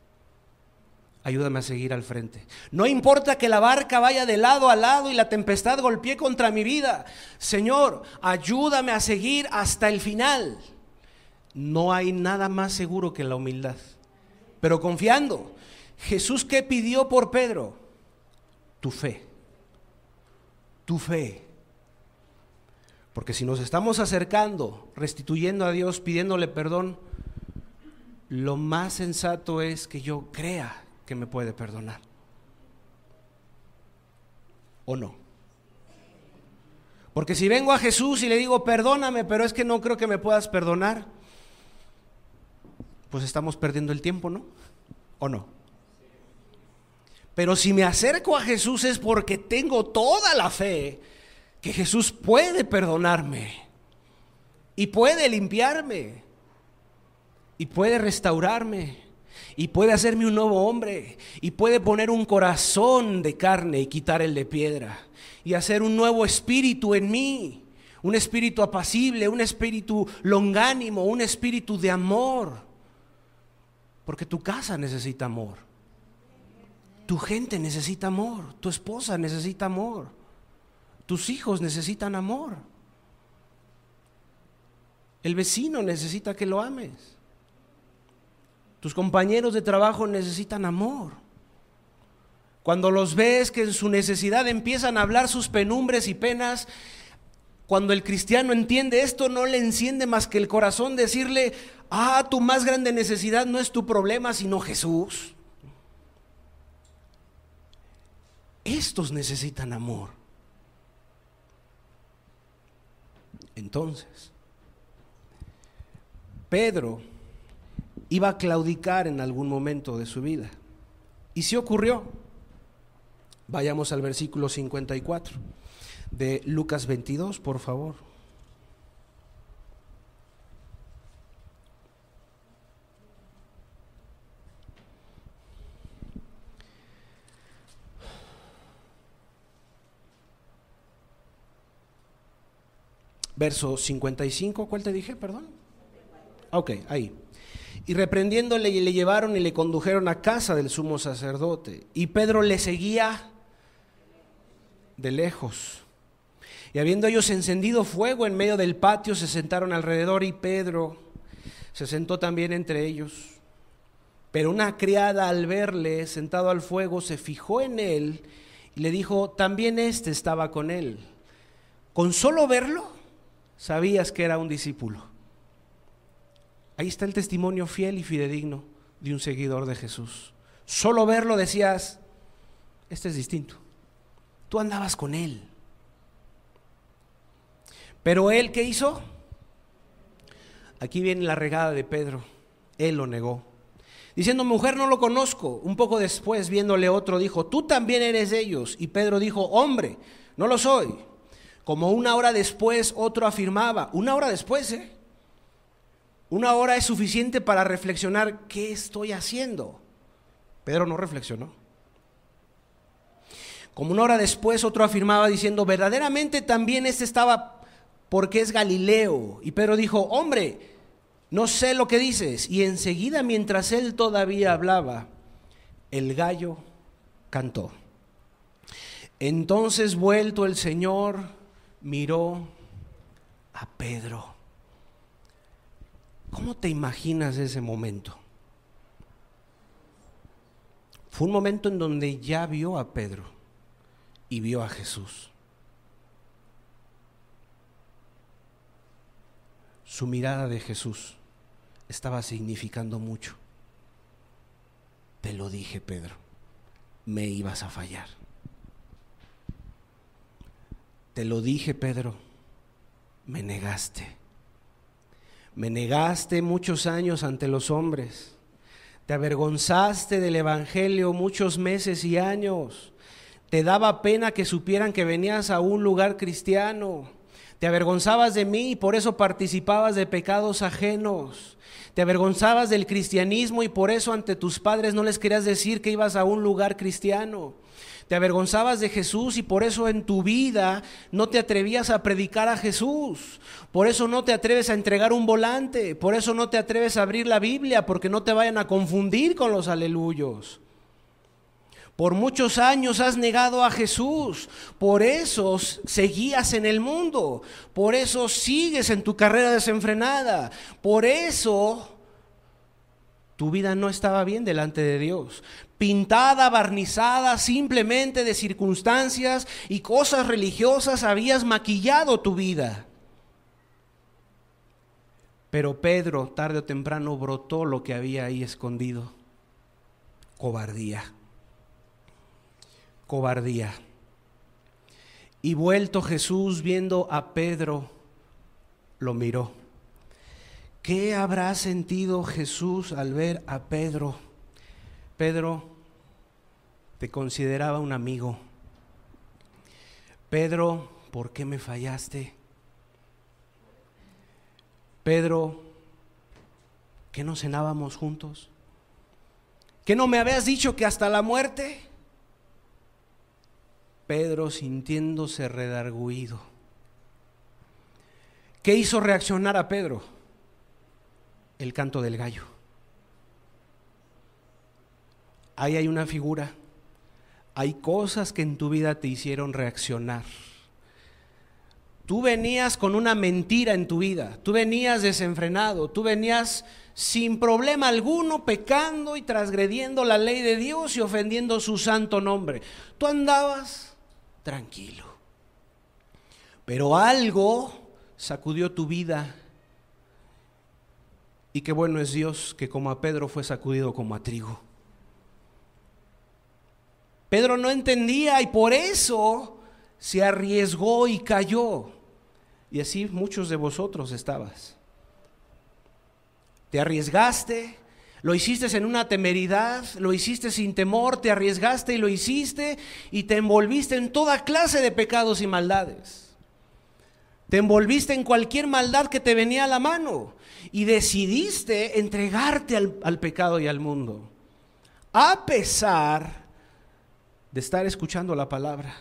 Ayúdame a seguir al frente. No importa que la barca vaya de lado a lado y la tempestad golpee contra mi vida. Señor, ayúdame a seguir hasta el final. No hay nada más seguro que la humildad. Pero confiando. Jesús, ¿qué pidió por Pedro? Tu fe. Tu fe. Porque si nos estamos acercando, restituyendo a Dios, pidiéndole perdón, lo más sensato es que yo crea que me puede perdonar. ¿O no? Porque si vengo a Jesús y le digo: perdóname, pero es que no creo que me puedas perdonar, pues estamos perdiendo el tiempo, ¿no? ¿O no? Pero si me acerco a Jesús es porque tengo toda la fe que Jesús puede perdonarme y puede limpiarme y puede restaurarme y puede hacerme un nuevo hombre y puede poner un corazón de carne y quitar el de piedra y hacer un nuevo espíritu en mí, un espíritu apacible, un espíritu longánimo, un espíritu de amor, porque tu casa necesita amor, tu gente necesita amor, tu esposa necesita amor, tus hijos necesitan amor, el vecino necesita que lo ames. Tus compañeros de trabajo necesitan amor. Cuando los ves que en su necesidad empiezan a hablar sus penumbres y penas, cuando el cristiano entiende esto, no le enciende más que el corazón decirle: tu más grande necesidad no es tu problema, sino Jesús. Estos necesitan amor. Entonces, Pedro iba a claudicar en algún momento de su vida. Y sí ocurrió. Vayamos al versículo 54 de Lucas 22, por favor. Verso 55, ¿cuál te dije? Perdón. Ok, ahí. Y reprendiéndole, le llevaron y le condujeron a casa del sumo sacerdote. Y Pedro le seguía de lejos. Y habiendo ellos encendido fuego en medio del patio, se sentaron alrededor y Pedro se sentó también entre ellos. Pero una criada, al verle sentado al fuego, se fijó en él y le dijo: también éste estaba con él. Con solo verlo, sabías que era un discípulo. Ahí está el testimonio fiel y fidedigno de un seguidor de Jesús. Solo verlo decías: este es distinto. Tú andabas con él. Pero él, ¿qué hizo? Aquí viene la regada de Pedro. Él lo negó, diciendo: mujer, no lo conozco. Un poco después, viéndole otro, dijo: tú también eres de ellos. Y Pedro dijo: hombre, no lo soy. Como una hora después, otro afirmaba. Una hora después, Una hora es suficiente para reflexionar: ¿qué estoy haciendo? Pedro no reflexionó. Como una hora después, otro afirmaba diciendo: verdaderamente también este estaba, porque es Galileo. Y Pedro dijo: hombre, no sé lo que dices. Y enseguida, mientras él todavía hablaba, el gallo cantó. Entonces, vuelto el Señor, miró a Pedro. ¿Cómo te imaginas ese momento? Fue un momento en donde ya vio a Pedro y vio a Jesús. Su mirada de Jesús estaba significando mucho. Te lo dije, Pedro, me ibas a fallar. Te lo dije, Pedro, me negaste. Me negaste muchos años ante los hombres. Te avergonzaste del evangelio muchos meses y años. Te daba pena que supieran que venías a un lugar cristiano. Te avergonzabas de mí y por eso participabas de pecados ajenos. Te avergonzabas del cristianismo y por eso ante tus padres no les querías decir que ibas a un lugar cristiano. Te avergonzabas de Jesús y por eso en tu vida no te atrevías a predicar a Jesús. Por eso no te atreves a entregar un volante. Por eso no te atreves a abrir la Biblia, porque no te vayan a confundir con los aleluyos. Por muchos años has negado a Jesús, por eso seguías en el mundo, por eso sigues en tu carrera desenfrenada, por eso tu vida no estaba bien delante de Dios, pintada, barnizada simplemente de circunstancias y cosas religiosas, habías maquillado tu vida. Pero Pedro, tarde o temprano, brotó lo que había ahí escondido: cobardía. Cobardía. Y vuelto Jesús, viendo a Pedro, lo miró. ¿Qué habrá sentido Jesús al ver a Pedro? Pedro, te consideraba un amigo. Pedro, ¿por qué me fallaste? Pedro, ¿qué no cenábamos juntos? ¿Qué no me habías dicho que hasta la muerte? Pedro, sintiéndose redargüido. ¿Qué hizo reaccionar a Pedro? El canto del gallo. Ahí hay una figura. Hay cosas que en tu vida te hicieron reaccionar. Tú venías con una mentira en tu vida. Tú venías desenfrenado. Tú venías sin problema alguno pecando y transgrediendo la ley de Dios y ofendiendo su santo nombre. Tú andabas tranquilo, pero algo sacudió tu vida, y qué bueno es Dios que como a Pedro fue sacudido como a trigo. Pedro no entendía y por eso se arriesgó y cayó, y así muchos de vosotros estabas. Te arriesgaste, lo hiciste en una temeridad, lo hiciste sin temor, te arriesgaste y lo hiciste y te envolviste en toda clase de pecados y maldades. Te envolviste en cualquier maldad que te venía a la mano y decidiste entregarte al pecado y al mundo, a pesar de estar escuchando la palabra.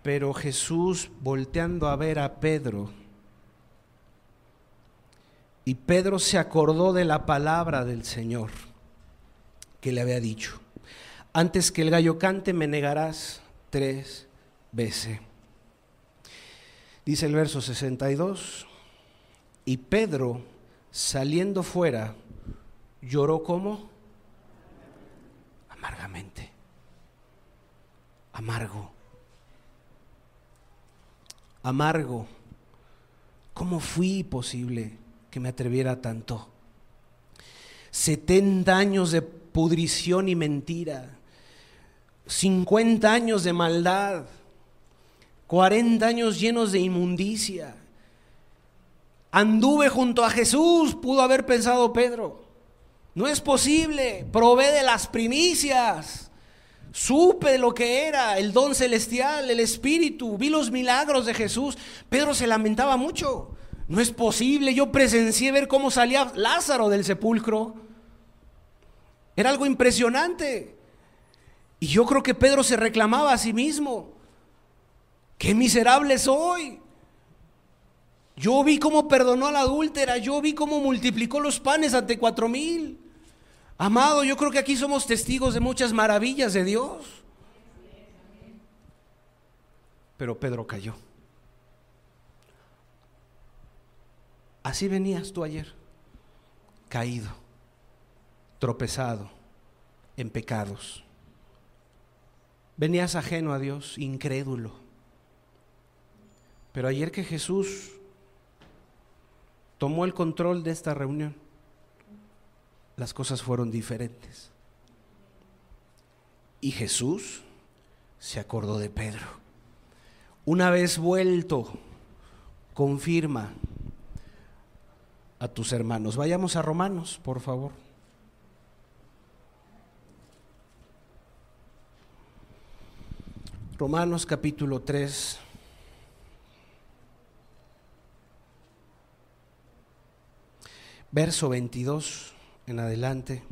Pero Jesús, volteando a ver a Pedro, y Pedro se acordó de la palabra del Señor que le había dicho: antes que el gallo cante me negarás 3 veces. Dice el verso 62, y Pedro, saliendo fuera, lloró ¿cómo? Amargamente. Amargo. Amargo. ¿Cómo fui posible que me atreviera tanto? 70 años de pudrición y mentira, 50 años de maldad, 40 años llenos de inmundicia. Anduve junto a Jesús, pudo haber pensado Pedro. No es posible, probé de las primicias, supe de lo que era el don celestial, el Espíritu, vi los milagros de Jesús. Pedro se lamentaba mucho. No es posible, yo presencié ver cómo salía Lázaro del sepulcro. Era algo impresionante. Y yo creo que Pedro se reclamaba a sí mismo: ¡qué miserable soy! Yo vi cómo perdonó a la adúltera, yo vi cómo multiplicó los panes ante 4,000. Amado, yo creo que aquí somos testigos de muchas maravillas de Dios. Pero Pedro cayó. Así venías tú ayer, caído, tropezado, en pecados. Venías ajeno a Dios, incrédulo. Pero ayer que Jesús tomó el control de esta reunión, las cosas fueron diferentes. Y Jesús se acordó de Pedro. Una vez vuelto, confirma a tus hermanos. Vayamos a Romanos, por favor. Romanos capítulo 3. Verso 22 en adelante.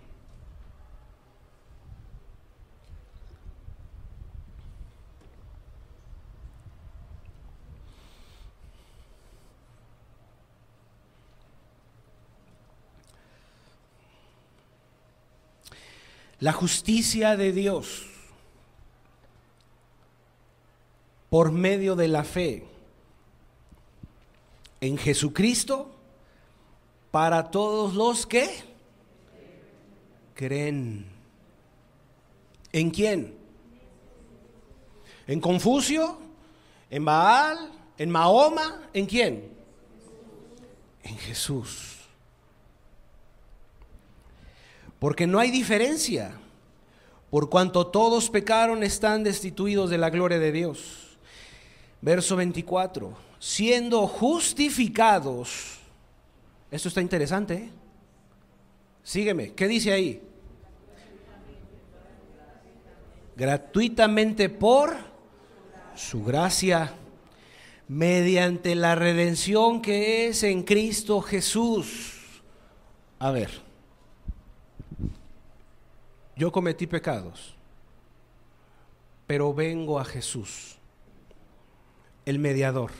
La justicia de Dios por medio de la fe en Jesucristo para todos los que creen. ¿En quién? ¿En Confucio? ¿En Baal? ¿En Mahoma? ¿En quién? En Jesús. Porque no hay diferencia, por cuanto todos pecaron, están destituidos de la gloria de Dios. Verso 24, siendo justificados. Esto está interesante, ¿eh? Sígueme, ¿qué dice ahí? Gratuitamente por su gracia, mediante la redención que es en Cristo Jesús. A ver, yo cometí pecados, pero vengo a Jesús, el mediador,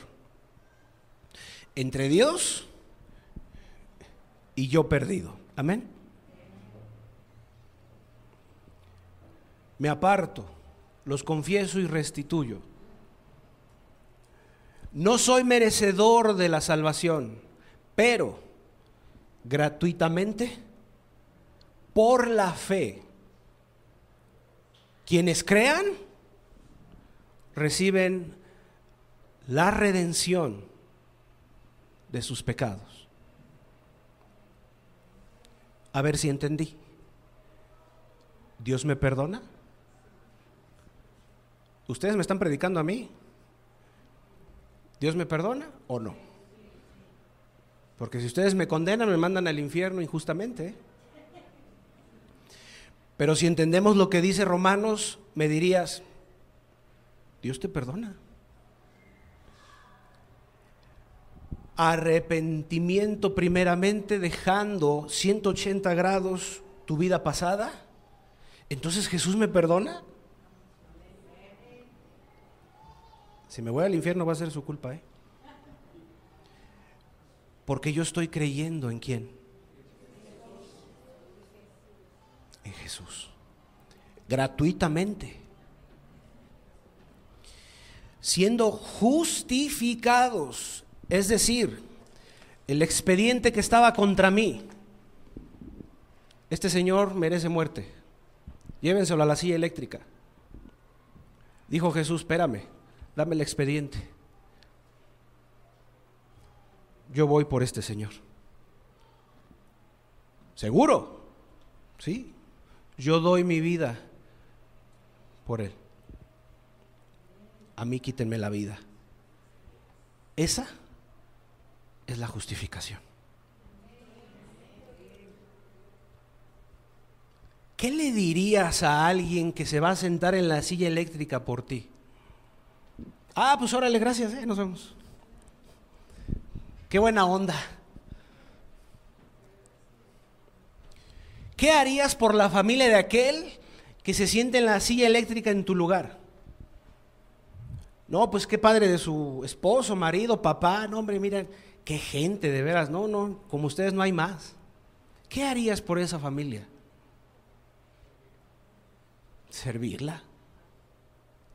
entre Dios y yo perdido. Amén. Me aparto, los confieso y restituyo. No soy merecedor de la salvación, pero gratuitamente, por la fe, quienes crean, reciben la redención de sus pecados. A ver si entendí. ¿Dios me perdona? ¿Ustedes me están predicando a mí? ¿Dios me perdona o no? Porque si ustedes me condenan, me mandan al infierno injustamente, ¿eh? Pero si entendemos lo que dice Romanos, me dirías, Dios te perdona. Arrepentimiento primeramente, dejando 180 grados tu vida pasada. Entonces Jesús me perdona. Si me voy al infierno va a ser su culpa, ¿eh? Porque yo estoy creyendo en ¿quién? En Jesús, gratuitamente, siendo justificados, es decir, el expediente que estaba contra mí, este señor merece muerte, llévenselo a la silla eléctrica. Dijo Jesús, espérame, dame el expediente, yo voy por este señor. ¿Seguro? Sí. Yo doy mi vida por él. A mí quítenme la vida. Esa es la justificación. ¿Qué le dirías a alguien que se va a sentar en la silla eléctrica por ti? Ah, pues órale, gracias, nos vemos. Qué buena onda. ¿Qué harías por la familia de aquel que se siente en la silla eléctrica en tu lugar? No, pues qué padre de su esposo, marido, papá. No, hombre, miren, qué gente, de veras. No, como ustedes no hay más. ¿Qué harías por esa familia? Servirla.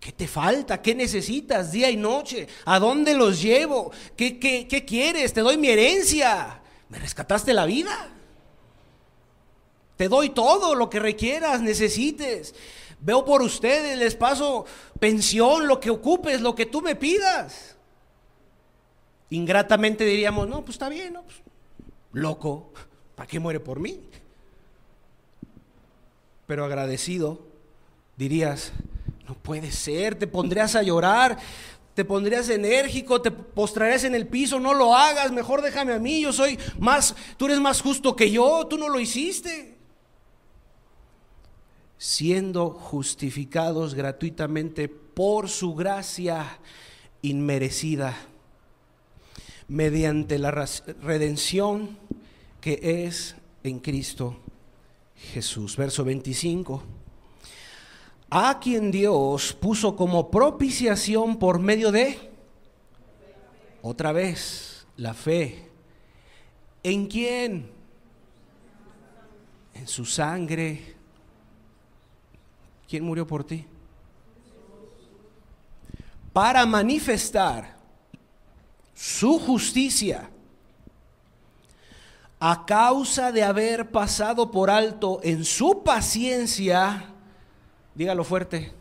¿Qué te falta? ¿Qué necesitas día y noche? ¿A dónde los llevo? ¿Qué quieres? Te doy mi herencia. ¿Me rescataste la vida? Te doy todo lo que requieras, necesites. Veo por ustedes, les paso pensión, lo que ocupes, lo que tú me pidas. Ingratamente diríamos, no, pues está bien, ¿no? Pues, loco, ¿para qué muere por mí? Pero agradecido dirías, no puede ser, te pondrías a llorar, te pondrías enérgico, te postrarías en el piso, no lo hagas, mejor déjame a mí, tú eres más justo que yo, tú no lo hiciste. Siendo justificados gratuitamente por su gracia inmerecida, mediante la redención que es en Cristo Jesús. Verso 25. A quien Dios puso como propiciación por medio de, otra vez, la fe. ¿En quién? En su sangre. ¿Quién murió por ti? Para manifestar su justicia a causa de haber pasado por alto en su paciencia, dígalo fuerte,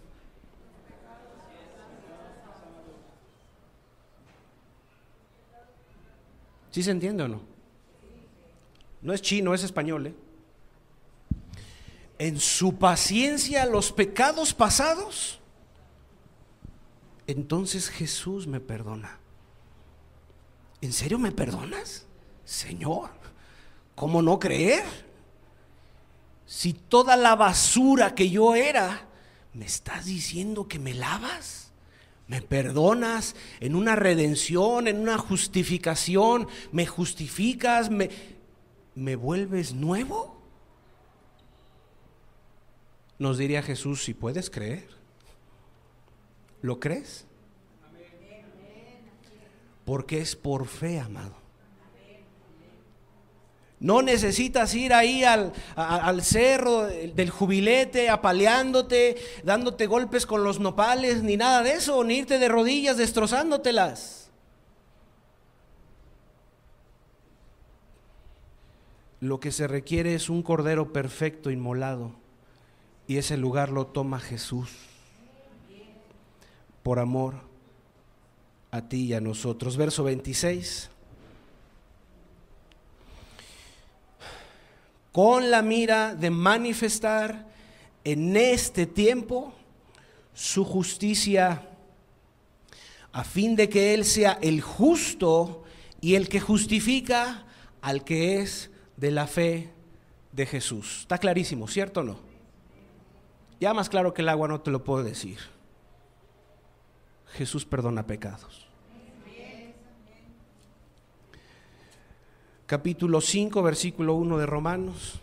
¿sí se entiende o no? No es chino, es español, ¿eh? En su paciencia los pecados pasados, entonces Jesús me perdona. ¿En serio me perdonas? Señor, ¿cómo no creer? Si toda la basura que yo era, ¿me estás diciendo que me lavas? ¿Me perdonas en una redención, en una justificación? ¿Me justificas? ¿Me vuelves nuevo? Nos diría Jesús, si puedes creer. ¿Lo crees? Porque es por fe, amado. No necesitas ir ahí al cerro del Jubilete, apaleándote, dándote golpes con los nopales, ni nada de eso, ni irte de rodillas destrozándotelas. Lo que se requiere es un cordero perfecto inmolado, y ese lugar lo toma Jesús por amor a ti y a nosotros. Verso 26. Con la mira de manifestar en este tiempo su justicia, a fin de que Él sea el justo y el que justifica al que es de la fe de Jesús. Está clarísimo, ¿cierto o no? Ya más claro que el agua no te lo puedo decir. Jesús perdona pecados. Capítulo 5, versículo 1 de Romanos.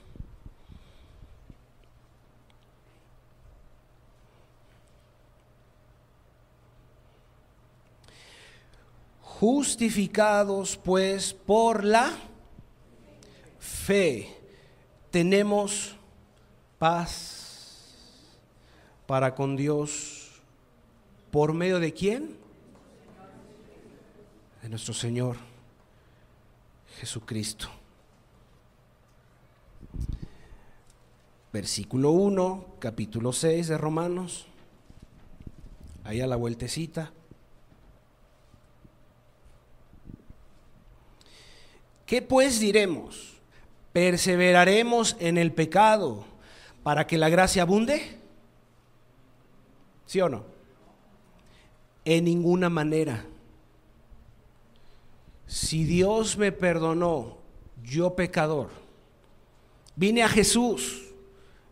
Justificados pues por la fe, tenemos paz para con Dios, ¿por medio de quién? De nuestro Señor Jesucristo. Versículo 1, capítulo 6 de Romanos, ahí a la vueltecita. ¿Qué pues diremos? ¿Perseveraremos en el pecado para que la gracia abunde? ¿Sí o no? En ninguna manera. Si Dios me perdonó, yo pecador, vine a Jesús,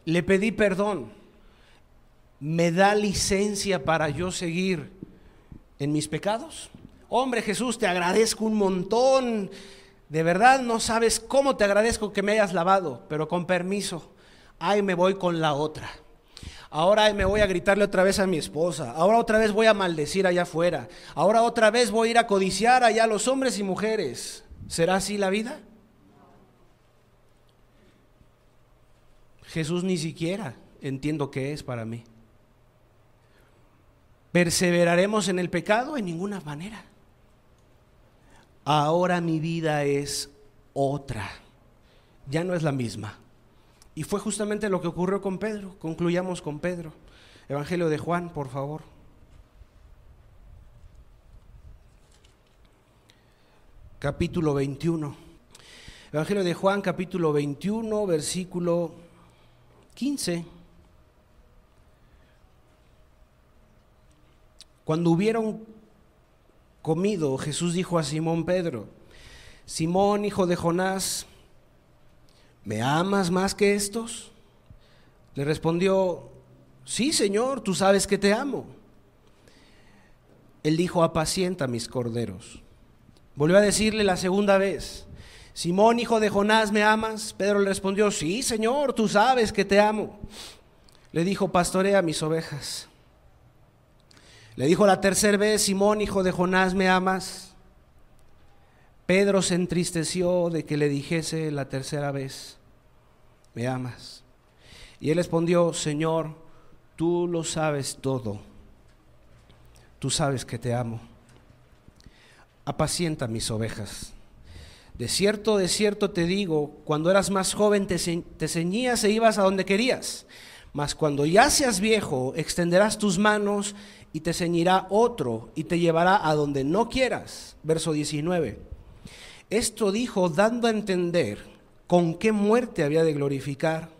le pedí perdón, ¿me da licencia para yo seguir en mis pecados? Hombre, Jesús, te agradezco un montón, de verdad no sabes cómo te agradezco que me hayas lavado, pero con permiso, ahí me voy con la otra. Ahora me voy a gritarle otra vez a mi esposa, ahora otra vez voy a maldecir allá afuera, ahora otra vez voy a ir a codiciar allá a los hombres y mujeres. ¿Será así la vida? Jesús ni siquiera entiendo qué es para mí. ¿Perseveraremos en el pecado? En ninguna manera. Ahora mi vida es otra, ya no es la misma. Y fue justamente lo que ocurrió con Pedro. Concluyamos con Pedro. Evangelio de Juan, por favor. Capítulo 21. Evangelio de Juan, capítulo 21, versículo 15. Cuando hubieron comido, Jesús dijo a Simón Pedro: Simón, hijo de Jonás, ¿me amas más que estos? Le respondió: sí, Señor, tú sabes que te amo. Él dijo: apacienta mis corderos. Volvió a decirle la segunda vez: Simón, hijo de Jonás, ¿me amas? Pedro le respondió: sí, Señor, tú sabes que te amo. Le dijo: pastorea mis ovejas. Le dijo la tercera vez: Simón, hijo de Jonás, ¿me amas? Pedro se entristeció de que le dijese la tercera vez: ¿me amas? Y él respondió: Señor, tú lo sabes todo. Tú sabes que te amo. Apacienta mis ovejas. De cierto te digo, cuando eras más joven te ceñías e ibas a donde querías. Mas cuando ya seas viejo, extenderás tus manos y te ceñirá otro y te llevará a donde no quieras. Verso 19. Esto dijo dando a entender con qué muerte había de glorificar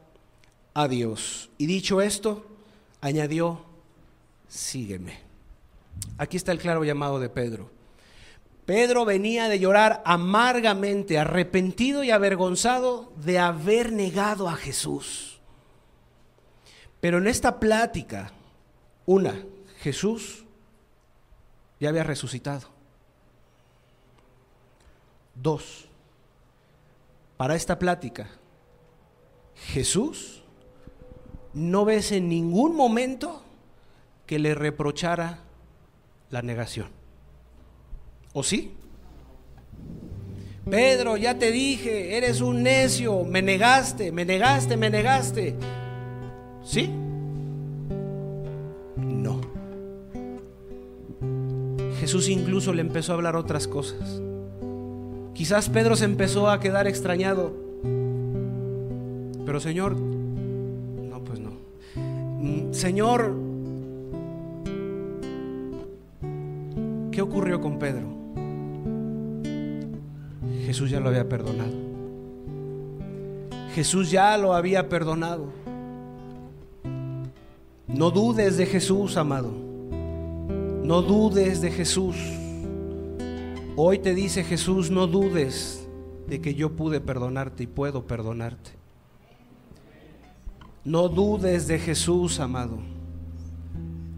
a Dios. Y dicho esto, añadió: sígueme. Aquí está el claro llamado de Pedro. Pedro venía de llorar amargamente, arrepentido y avergonzado de haber negado a Jesús. Pero en esta plática, Jesús ya había resucitado. 2, para esta plática, Jesús no ves en ningún momento que le reprochara la negación. ¿O sí? Pedro, ya te dije, eres un necio, me negaste. ¿Sí? No. Jesús incluso le empezó a hablar otras cosas. Quizás Pedro se empezó a quedar extrañado. Pero Señor, no, pues no. Señor, ¿qué ocurrió con Pedro? Jesús ya lo había perdonado. Jesús ya lo había perdonado. No dudes de Jesús, amado. No dudes de Jesús. Hoy te dice Jesús: no dudes de que yo pude perdonarte y puedo perdonarte. No dudes de Jesús, amado.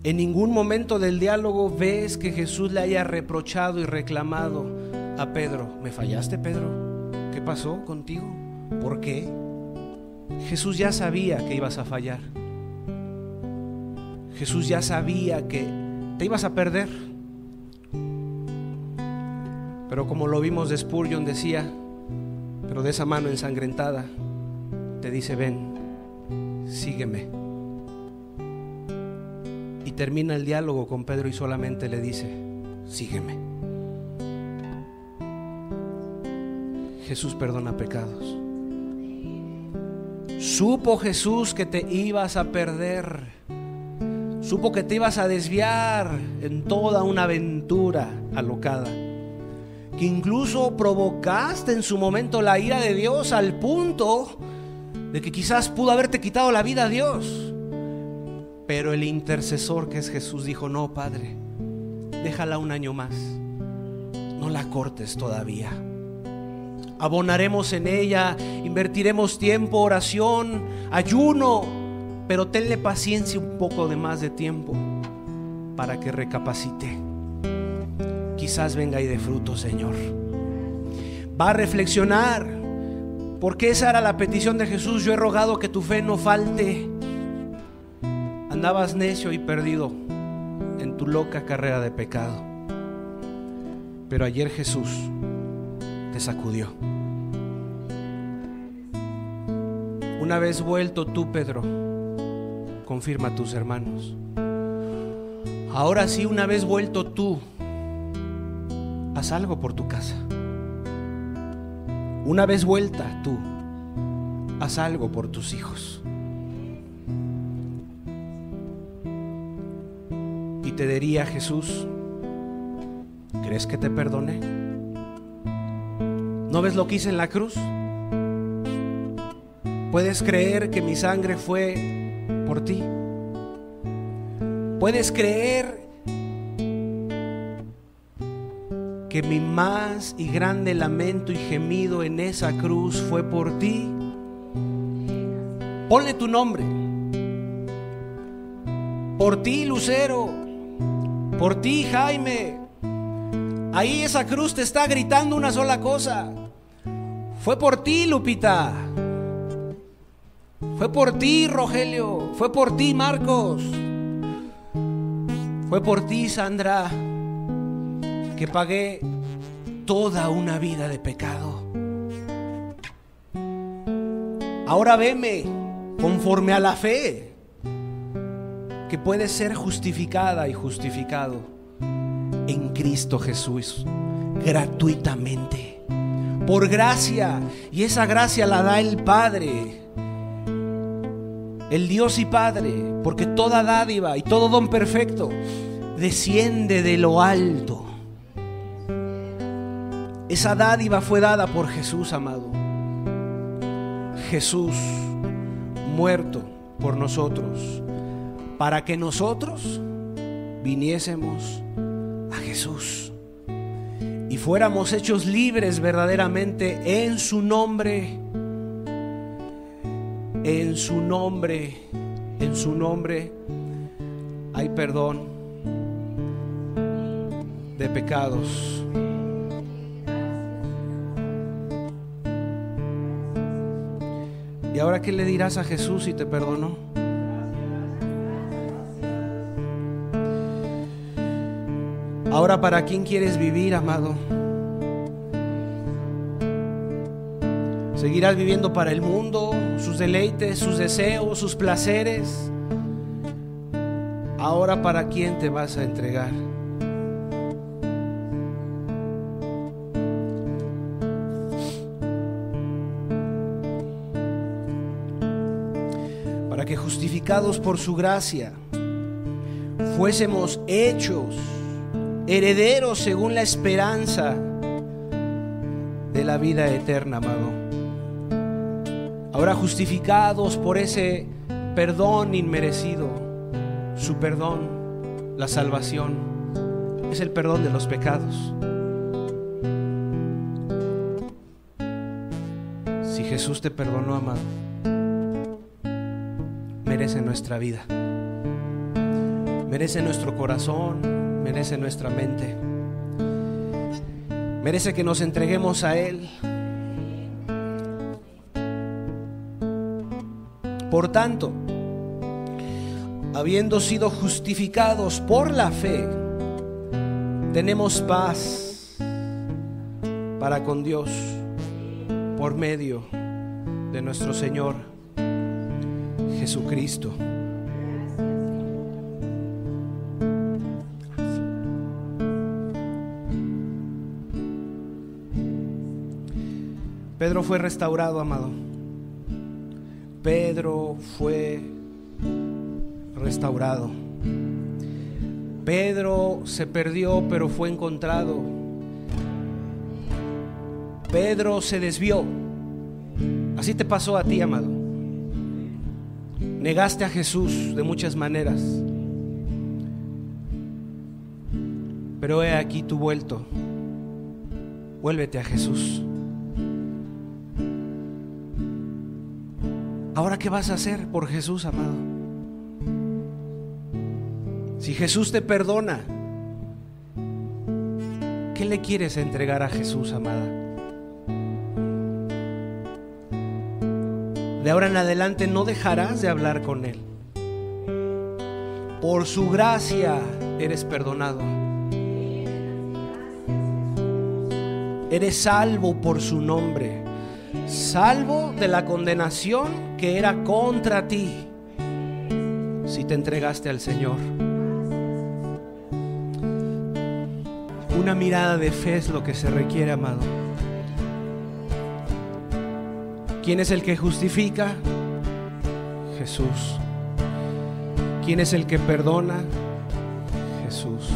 En ningún momento del diálogo ves que Jesús le haya reprochado y reclamado a Pedro: ¿me fallaste, Pedro? ¿Qué pasó contigo? ¿Por qué? Jesús ya sabía que ibas a fallar. Jesús ya sabía que te ibas a perder. Pero como lo vimos de Spurgeon, decía, pero de esa mano ensangrentada te dice: ven, sígueme. Y termina el diálogo con Pedro y solamente le dice: sígueme. Jesús perdona pecados. Supo Jesús que te ibas a perder. Supo que te ibas a desviar en toda una aventura alocada, que incluso provocaste en su momento la ira de Dios al punto de que quizás pudo haberte quitado la vida a Dios. Pero el intercesor, que es Jesús, dijo: no, Padre, déjala un año más, no la cortes todavía. Abonaremos en ella, invertiremos tiempo, oración, ayuno, pero tenle paciencia un poco de más de tiempo para que recapacite. Quizás venga y dé fruto, Señor. Va a reflexionar, porque esa era la petición de Jesús: yo he rogado que tu fe no falte. Andabas necio y perdido en tu loca carrera de pecado, pero ayer Jesús te sacudió. Una vez vuelto tú, Pedro, confirma a tus hermanos. Ahora sí, una vez vuelto tú, haz algo por tu casa. Una vez vuelta tú, haz algo por tus hijos. Y te diría Jesús, ¿crees que te perdoné? ¿No ves lo que hice en la cruz? ¿Puedes creer que mi sangre fue por ti? ¿Puedes creer que mi más y grande lamento y gemido en esa cruz fue por ti? Ponle tu nombre. Por ti, Lucero. Por ti, Jaime. Ahí esa cruz te está gritando una sola cosa. Fue por ti, Lupita. Fue por ti, Rogelio. Fue por ti, Marcos. Fue por ti, Sandra, que pagué toda una vida de pecado. Ahora veme conforme a la fe, que puede ser justificada y justificado en Cristo Jesús, gratuitamente, por gracia, y esa gracia la da el Padre, el Dios y Padre, porque toda dádiva y todo don perfecto desciende de lo alto. Esa dádiva fue dada por Jesús, amado. Jesús muerto por nosotros, para que nosotros viniésemos a Jesús y fuéramos hechos libres verdaderamente en su nombre. En su nombre, en su nombre hay perdón de pecados. ¿Y ahora qué le dirás a Jesús si te perdonó? Ahora, ¿para quién quieres vivir, amado? ¿Seguirás viviendo para el mundo, sus deleites, sus deseos, sus placeres? Ahora, ¿para quién te vas a entregar? Para que, justificados por su gracia, fuésemos hechos herederos según la esperanza de la vida eterna, amado. Ahora, justificados por ese perdón inmerecido, su perdón, la salvación, es el perdón de los pecados. Si Jesús te perdonó, amado, merece nuestra vida, merece nuestro corazón, merece nuestra mente, merece que nos entreguemos a Él. Por tanto, habiendo sido justificados por la fe, tenemos paz para con Dios por medio de nuestro Señor Jesucristo. Pedro fue restaurado, amado. Pedro fue restaurado. Pedro se perdió, pero fue encontrado. Pedro se desvió. Así te pasó a ti, amado. Negaste a Jesús de muchas maneras, pero he aquí tú vuelto. Vuélvete a Jesús. Ahora, ¿qué vas a hacer por Jesús, amado? Si Jesús te perdona, ¿qué le quieres entregar a Jesús, amada? De ahora en adelante no dejarás de hablar con Él. Por su gracia eres perdonado. Eres salvo por su nombre. Salvo de la condenación que era contra ti si te entregaste al Señor. Una mirada de fe es lo que se requiere, amado. ¿Quién es el que justifica? Jesús. ¿Quién es el que perdona? Jesús.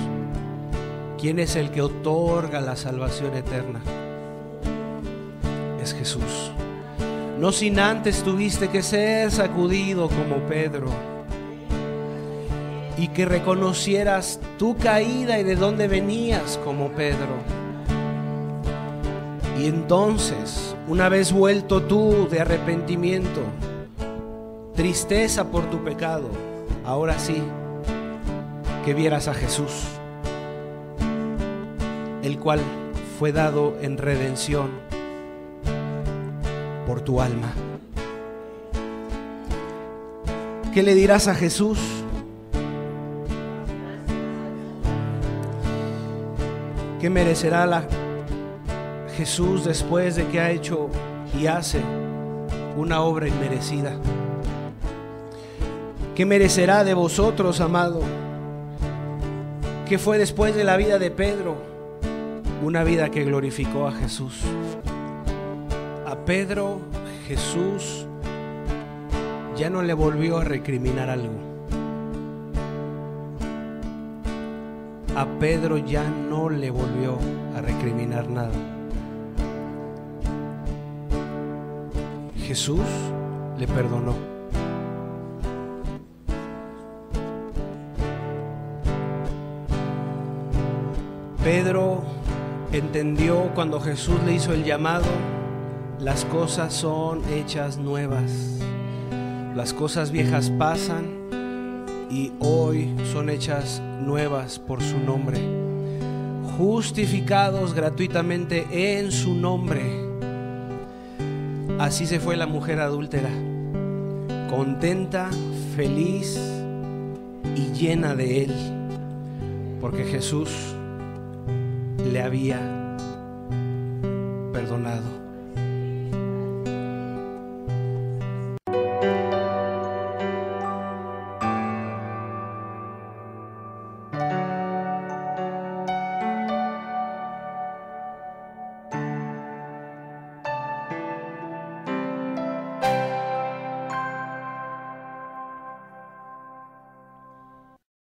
¿Quién es el que otorga la salvación eterna? Es Jesús. No sin antes tuviste que ser sacudido como Pedro y que reconocieras tu caída y de dónde venías como Pedro. Y entonces, una vez vuelto tú de arrepentimiento, tristeza por tu pecado, ahora sí, que vieras a Jesús, el cual fue dado en redención por tu alma. ¿Qué le dirás a Jesús? ¿Qué merecerá Jesús después de que ha hecho y hace una obra inmerecida? ¿Qué merecerá de vosotros, amado? ¿Qué fue después de la vida de Pedro? Una vida que glorificó a Jesús. A Pedro, Jesús ya no le volvió a recriminar algo. A Pedro ya no le volvió a recriminar nada. Jesús le perdonó. Pedro entendió cuando Jesús le hizo el llamado: las cosas son hechas nuevas, las cosas viejas pasan y hoy son hechas nuevas por su nombre, justificados gratuitamente en su nombre. Así se fue la mujer adúltera, contenta, feliz y llena de Él, porque Jesús le había perdonado.